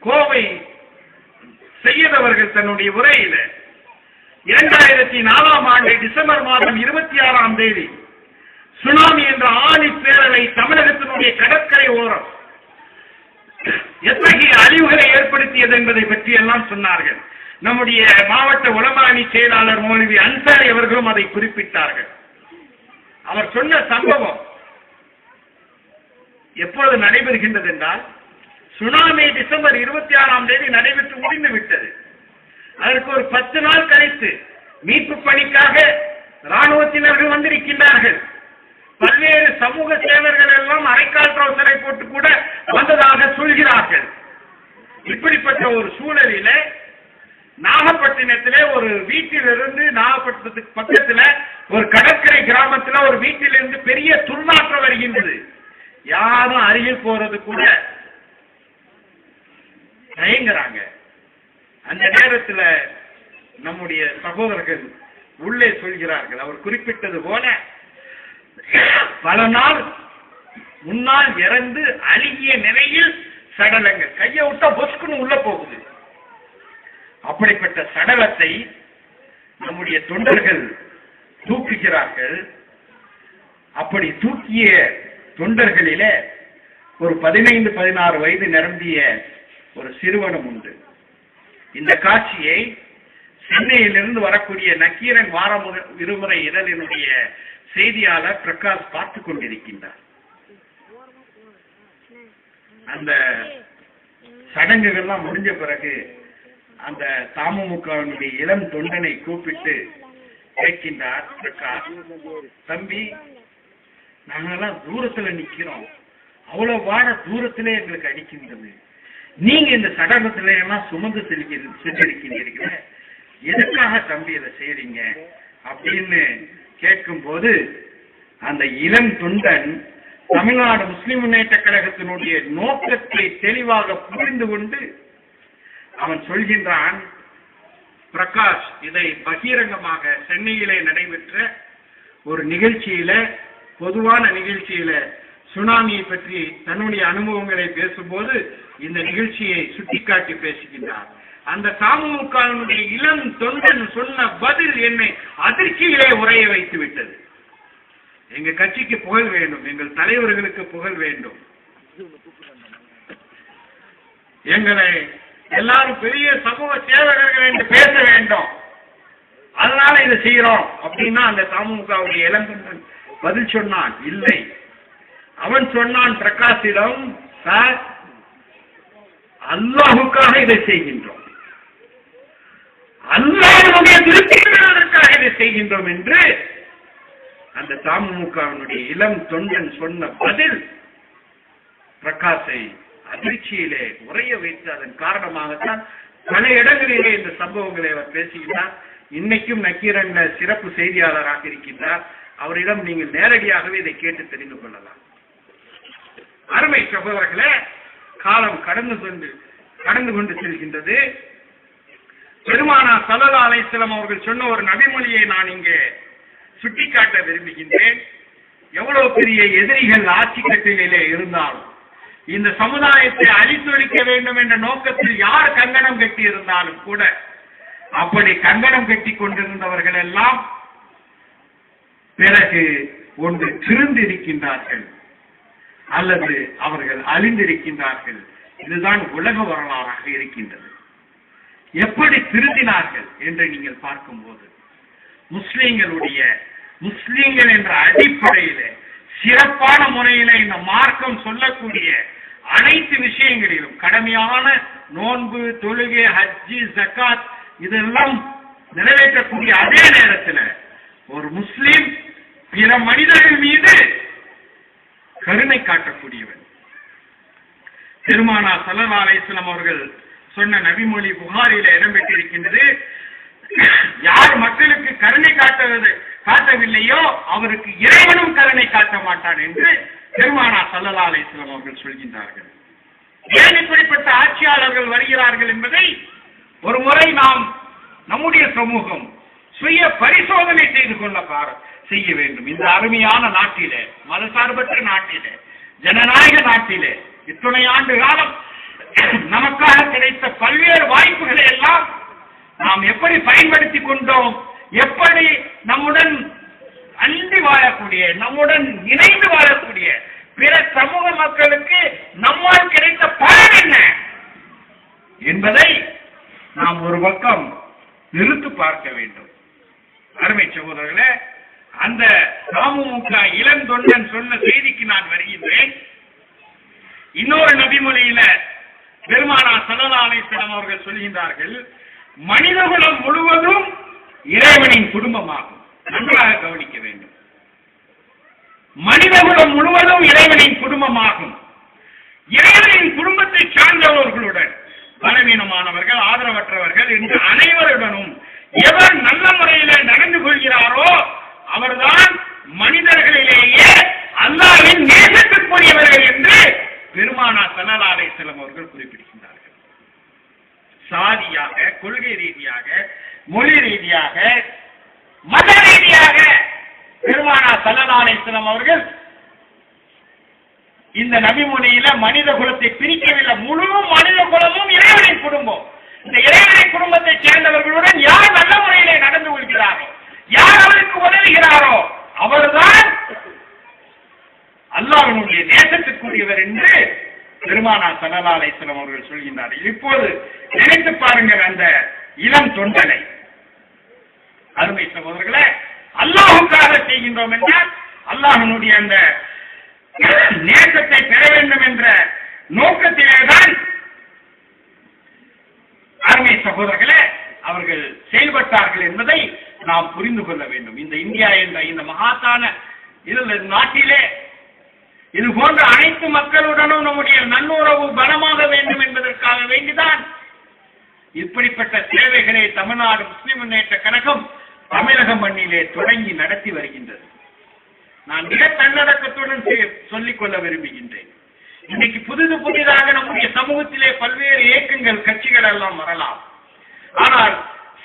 கோவை சையத் அவர்கள் தன்னுடைய உரையில 2004ஆம் ஆண்டு டிசம்பர் மாதம் 26ஆம் தேதி சுனாமி என்ற ஆழி பேரலை தமிழகத்தினுடைய கடற்கரை ஓரம் எத்தகைய அழிவுகளை ஏற்படுத்தியது என்பதை பற்றி எல்லாம் சொன்னார்கள். நம்முடைய மாவட்ட உலமா அணி செயலாளர் மௌலவி அன்சாரி அவர்களும் அதை குறிப்பிட்டார்கள். அவர் சொன்ன சம்பவம் எப்பொழுது நடைபெறுகின்றது என்றால், சுனாமி டிசம்பர் 26ஆம் தேதி நடைபெற்று முடிந்து விட்டது. அதற்கு ஒரு 10 நாள் கழித்து மீட்பு பணிக்காக ராணுவத்தினர்கள் வந்திருக்கின்றார்கள். பல்வேறு சமூக சேவர்கள் எல்லாம் அரைக்கால் ட்ரௌசரை போட்டு கூட வந்ததாக சொல்கிறார்கள். இப்படிப்பட்ட ஒரு சூழலில நாகப்பட்டினத்திலே ஒரு வீட்டிலிருந்து, நாகப்பட்டினத்துக்கு பக்கத்துல ஒரு கடற்கரை கிராமத்துல ஒரு வீட்டிலிருந்து பெரிய துர்நாற்றம் வருகின்றது. யாரும் அருகில் போறது கூட தயங்குறாங்க. அந்த நேரத்தில் நம்முடைய சகோதரர்கள் உள்ளே சொல்கிறார்கள், அவர் குறிப்பிட்டது போல பல நாள் முன்னால் இறந்து அழுகிய நிலையில் சடலங்கள், கையை விட்டா பொஸ்குன்னு உள்ள போகுது. அப்படிப்பட்ட சடலத்தை நம்முடைய தொண்டர்கள் தூக்குகிறார்கள். அப்படி தூக்கிய தொண்டர்களிலே ஒரு 15-16 வயது நிரம்பிய ஒரு சிறுவனும் உண்டு. இந்த காட்சியை சென்னையிலிருந்து வரக்கூடிய நக்கீரன் வார விடுமுறை இதழினுடைய செய்தியாளர் பிரகாஷ் பார்த்து கொண்டிருக்கின்றார். அந்த சடங்குகள்லாம் முடிஞ்ச பிறகு அந்த தமுமுகவினுடைய இளம் தொண்டனை கூப்பிட்டு கேட்கின்றார் பிரகாஷ், தம்பி, நாங்கெல்லாம் தூரத்துல நிக்கிறோம், அவ்வளவு வாட தூரத்திலே எங்களுக்கு அடிக்கின்றது, நீங்க இந்த சடலத்தில எல்லாம் சுமந்து செஞ்சிருக்கிறீங்க, எதுக்காக தம்பி இதை செய்றீங்க அப்படின்னு கேட்கும் போது அந்த இளம் தொண்டன் தமிழ்நாடு முஸ்லிம் முன்னேற்ற கழகத்தினுடைய நோக்கத்தை தெளிவாக புரிந்து கொண்டு அவன் சொல்கின்றான், பிரகாஷ், இதை பகிரங்கமாக சென்னையிலே நடைபெற்ற ஒரு நிகழ்ச்சியில, பொதுவான நிகழ்ச்சியில சுனாமியை பற்றி தன்னுடைய அனுபவங்களை பேசும்போது இந்த நிகழ்ச்சியை சுட்டிக்காட்டி பேசுகின்றார். அந்த தமுமுகவினுடைய இளம் தொண்டன் சொன்ன பதில் என்னை அதிர்ச்சியிலே உரைய வைத்து விட்டது. எங்க கட்சிக்கு புகழ் வேண்டும், எங்கள் தலைவர்களுக்கு புகழ் வேண்டும், எங்களை எல்லாரும் பெரிய சமூக சேவகர்கள் என்று பேச வேண்டும், அதனால இதை செய்யறோம் அப்படின்னா அந்த தமுமுகவுடைய இளந்தொண்டன் பதில் சொன்னான், இல்லை. அவன் சொன்னான் பிரகாஷிடம், சார், அல்லாஹுக்காக இதை செய்கின்றோம், அல்லாஹ்வுடைய திருப்திக்காக இதை செய்கின்றோம் என்று அந்த தமுமுகவினுடைய இளம் தொண்டன் சொன்ன பதில் பிரகாஷை அதிர்ச்சியிலே உரைய வைத்து, அதன் காரணமாகத்தான் பல இடங்களிலே இந்த சம்பவங்களை அவர் பேசுகிறார். இன்னைக்கும் நக்கீரன்ல சிறப்பு செய்தியாளராக இருக்கின்றார். அவரிடம் நீங்கள் நேரடியாகவே இதை கேட்டு தெரிந்து கொள்ளலாம். அருமை சகோதரர்களே, காலம் கடந்து கொண்டு செல்கின்றது. பெருமானார் ஸல்லல்லாஹு அலைஹி வஸல்லம் அவர்கள் சொன்ன ஒரு நபிமொழியை நான் இங்கே சுட்டிக்காட்ட விரும்புகின்றேன். எவ்வளவு பெரிய எதிரிகள் ஆட்சி கட்டிலே இருந்தாலும், இந்த சமுதாயத்தை அழித்தொழிக்க வேண்டும் என்ற நோக்கத்தில் யார் கங்கணம் கட்டி இருந்தாலும் கூட, அப்படி கங்கணம் கட்டி கொண்டிருந்தவர்கள் எல்லாம் பிறகு ஒன்று திருந்திருக்கின்றார்கள் அல்லது அவர்கள் அழிந்திருக்கின்றார்கள். இதுதான் உலக வரலாறாக இருக்கின்றது. எப்படி திருந்தினார்கள் என்று நீங்கள் பார்க்கும்போது, முஸ்லிம்கள் என்ற அடிப்படையில சிறப்பான முறையில இந்த மார்க்கம் சொல்லக்கூடிய அனைத்து விஷயங்களிலும் கடமையான நோன்பு, தொழுகை, ஹஜ்ஜி, ஜகாத் இதெல்லாம் நிறைவேற்றக்கூடிய அதே நேரத்தில் ஒரு முஸ்லிம் பிற மனிதர்கள் மீது கருணை காட்டக்கூடியவன். பெருமானார் ஸல்லல்லாஹு அலைஹி வஸல்லம் அவர்கள் சொன்ன நபிமொழி புகாரில இடம்பெற்றிருக்கின்றது. யார் மக்களுக்கு கருணை காட்டவில்லையோ அவருக்கு இறைவனும் கருணை காட்ட மாட்டான் என்று பெருமானார் ஸல்லல்லாஹு அலைஹி வஸல்லம் அவர்கள் சொல்கின்றார்கள். ஏன் இப்படிப்பட்ட ஆட்சியாளர்கள் வருகிறார்கள் என்பதை ஒரு முறை நாம் நம்முடைய சமூகம் சுய பரிசோதனை செய்ய வேண்டும். இந்த அருமையான நாட்டிலே, மதசார்பற்ற நாட்டிலே, ஜனநாயக நாட்டிலே இத்தனை ஆண்டு காலம் நமக்காக கிடைத்த பல்வேறு வாய்ப்புகளை எல்லாம் நாம் எப்படி பயன்படுத்திக் கொண்டோம், எப்படி நம்முடன் அண்டி வாழக்கூடிய, நம்முடன் இணைந்து வாழக்கூடிய பிற சமூக மக்களுக்கு நம்மால் கிடைத்த பலன் என்ன என்பதை நாம் ஒரு பக்கம் நிறுத்து பார்க்க வேண்டும். அருமை சகோதரர்களே, அந்த அமமுக இளந்தொண்டன் சொன்ன செய்திக்கு நான் வருகின்றேன். இன்னொரு நபிமொழியில பெருமானார் ஸல்லல்லாஹு அலைஹி வஸல்லம் அவர்கள் சொல்கின்றார்கள், மனிதகுலம் முழுவதும் இறைவனின் குடும்பமாகும். நன்றாக கவனிக்க வேண்டும். மனிதகுலம் முழுவதும் இறைவனின் குடும்பமாகும். இறைவனின் குடும்பத்தை சார்ந்தவர்களுடன் பலவீனமானவர்கள், ஆதரவற்றவர்கள் என்று அனைவருடனும் எவர் நல்ல முறையில நடந்து கொள்கிறாரோ அவர்தான் மனிதர்களிலேயே அல்லாஹ்வின் நேசத்திற்குரியவர்கள் என்று பெருமானார் ஸல்லல்லாஹு அலைஹி வஸல்லம் அவர்கள் குறிப்பிடுகின்றார்கள். சாதியாக, கொள்கை ரீதியாக, மொழி ரீதியாக, மத ரீதியாக பெருமானார் ஸல்லல்லாஹு அலைஹி வஸல்லம் அவர்கள் இந்த நபிமொழியில மனித குலத்தை பிரிக்கவில்லை. முழு மனித குலமும் இறைவனின் குடும்பம். இந்த இறைவனின் குடும்பத்தை சேர்ந்தவர்களுடன் யார் நல்ல முறையிலே நடந்து கொள்கிறாரோ, யார் அவருக்கு உதவுகிறாரோ அவர்தான் அல்லாஹ்வினுடைய நேசத்திற்குரியவர் என்று பெருமானார் ஸல்லல்லாஹு அலைஹி வஸல்லம் அவர்கள் சொல்கின்றார்கள். இப்போது நினைத்து பாருங்கள் அந்த இளம் தொண்டனை. அருமை சகோதரர்களே, அல்லாஹ்வுக்காக செய்கின்றோம் என்றால் அல்லாஹ்வினுடைய அந்த நேசத்தை பெற வேண்டும் என்ற நோக்கத்திலேதான் அருமை சகோதரர்களே அவர்கள் செயல்பட்டார்கள் என்பதை நாம் புரிந்து கொள்ள வேண்டும். இந்த இந்தியா என்ற இந்த மகாத்தான நாட்டிலே இது போன்ற அனைத்து மக்களுடனும் நம்முடைய நல்லுறவு பலமாக வேண்டும் என்பதற்காக வேண்டிதான் இப்படிப்பட்ட சேவைகளை தமிழ்நாடு முஸ்லிம் முன்னேற்ற கழகம் தமிழக மண்ணிலே தொடங்கி நடத்தி வருகின்றது. நான் மிக தன்னடக்கத்துடன் சொல்லிக் கொள்ள விரும்புகின்றேன். இன்னைக்கு புதிதாக நம்முடைய சமூகத்திலே பல்வேறு இயக்கங்கள், கட்சிகள் எல்லாம் வரலாம். ஆனால்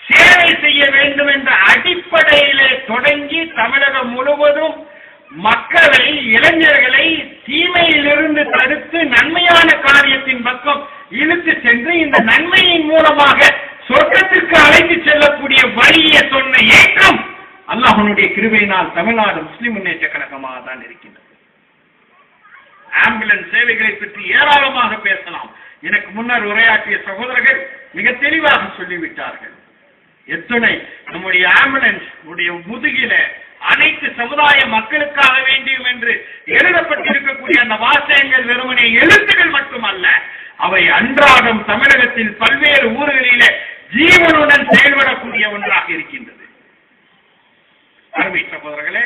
சேவை செய்ய வேண்டும் என்ற அடிப்படையிலே தொடங்கி தமிழகம் முழுவதும் மக்களை, இளைஞர்களை தீமையிலிருந்து தடுத்து நன்மையான காரியத்தின் பக்கம் இழுத்து சென்று இந்த நன்மையின் மூலமாக சொர்க்கத்திற்கு அழைத்து செல்லக்கூடிய வழியை சொன்ன இயக்கம் அல்லாஹ்வுடைய கிருபையினால் தமிழ்நாடு முஸ்லிம் முன்னேற்ற கழகமாக தான் இருக்கின்றது. ஆம்புலன்ஸ் சேவைகளை பற்றி ஏராளமாக பேசலாம். எனக்கு முன்னர் உரையாற்றிய சகோதரர்கள் மிக தெளிவாக சொல்லிவிட்டார்கள். எத்தனை நம்முடைய ஆம்புலன்ஸ் உடைய முதுகில அனைத்து சமுதாய மக்களுக்காக வேண்டியும் என்று எழுதப்பட்டிருக்கக்கூடிய அந்த வாசகங்கள் வெறுமனே எழுத்துகள் மட்டுமல்ல, அவை அன்றாடம் தமிழகத்தில் பல்வேறு ஊர்களிலே ஜீவனுடன் செயல்படக்கூடிய ஒன்றாக இருக்கின்றது. அருமை சகோதரர்களே,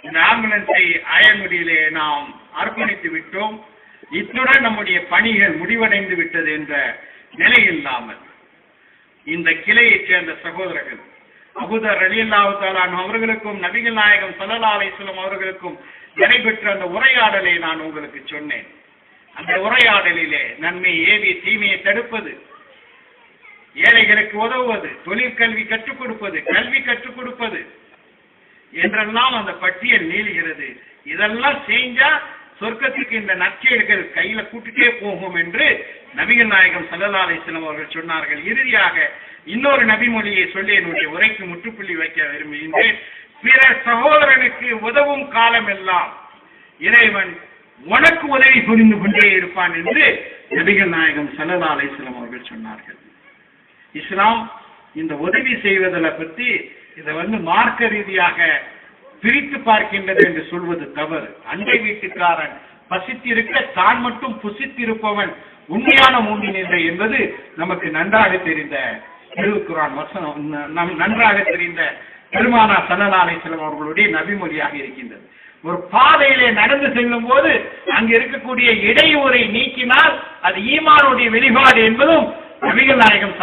இந்த ஆம்புலன்ஸை ஆயங்குடியிலே நாம் அர்ப்பணித்து விட்டோம். இத்துடன் நம்முடைய பணிகள் முடிவடைந்து விட்டது என்ற நிலை இல்லாமல் இந்த கிளையைச் சேர்ந்த சகோதரர்கள் அபூதர் ரலியல்லாஹு தஆலா அவர்களுக்கும் நபிகள் நாயகம் ஸல்லல்லாஹு அலைஹி வஸல்லம் அவர்களுக்கும் நடைபெற்ற அந்த உரையாடலை நான் உங்களுக்கு சொன்னேன். அந்த உரையாடலிலே நன்மை ஏவி தீமையை தடுப்பது, ஏழைகளுக்கு உதவுவது, தொழிற்கல்வி கற்றுக் கொடுப்பது, கல்வி கற்றுக் கொடுப்பது என்றெல்லாம் அந்த பட்டியல் நீளுகிறது. இதெல்லாம் செஞ்சா சொர்க்கத்துக்கு இந்த நற்செயல்கள் கையில கூட்டிட்டே போகும் என்று நபிகள் நாயகம் ஸல்லல்லாஹு அலைஹி வஸல்லம் அவர்கள் சொன்னார்கள். இறுதியாக இன்னொரு நபிமொழியை சொல்லி என்னுடைய உரைக்கு முற்றுப்புள்ளி வைக்க விரும்புகின்றேன். பிற சகோதரனுக்கு உதவும் காலம் எல்லாம் இறைவன் உனக்கு உதவி புரிந்து கொண்டே இருப்பான் என்று நபிகள் நாயகம் ஸல்லல்லாஹு அலைஹி வஸல்லம் அவர்கள் சொன்னார்கள். இஸ்லாம் இந்த உதவி செய்வதில் பற்றி இதை மார்க்க ரீதியாக பிரித்து பார்க்கின்றது என்று சொல்வது தவறு. அண்டை வீட்டுக்காரன் பசித்திருக்க தான் மட்டும் புசித்திருப்பவன் உண்மையான மூமின் என்பது நமக்கு நன்றாக தெரிந்த திருக்குர்ஆன் வசனம், நன்றாக தெரிந்த பெருமானார் ஸல்லல்லாஹு அலைஹி வஸல்லம் அவர்களுடைய நபிமொழியாக இருக்கின்றது. ஒரு பாதையிலே நடந்து செல்லும் போது அங்க இருக்கக்கூடிய இடையூறை நீக்கினால் அது ஈமானுடைய வெளிப்பாடு என்பதும் நபிகள் நாயகம்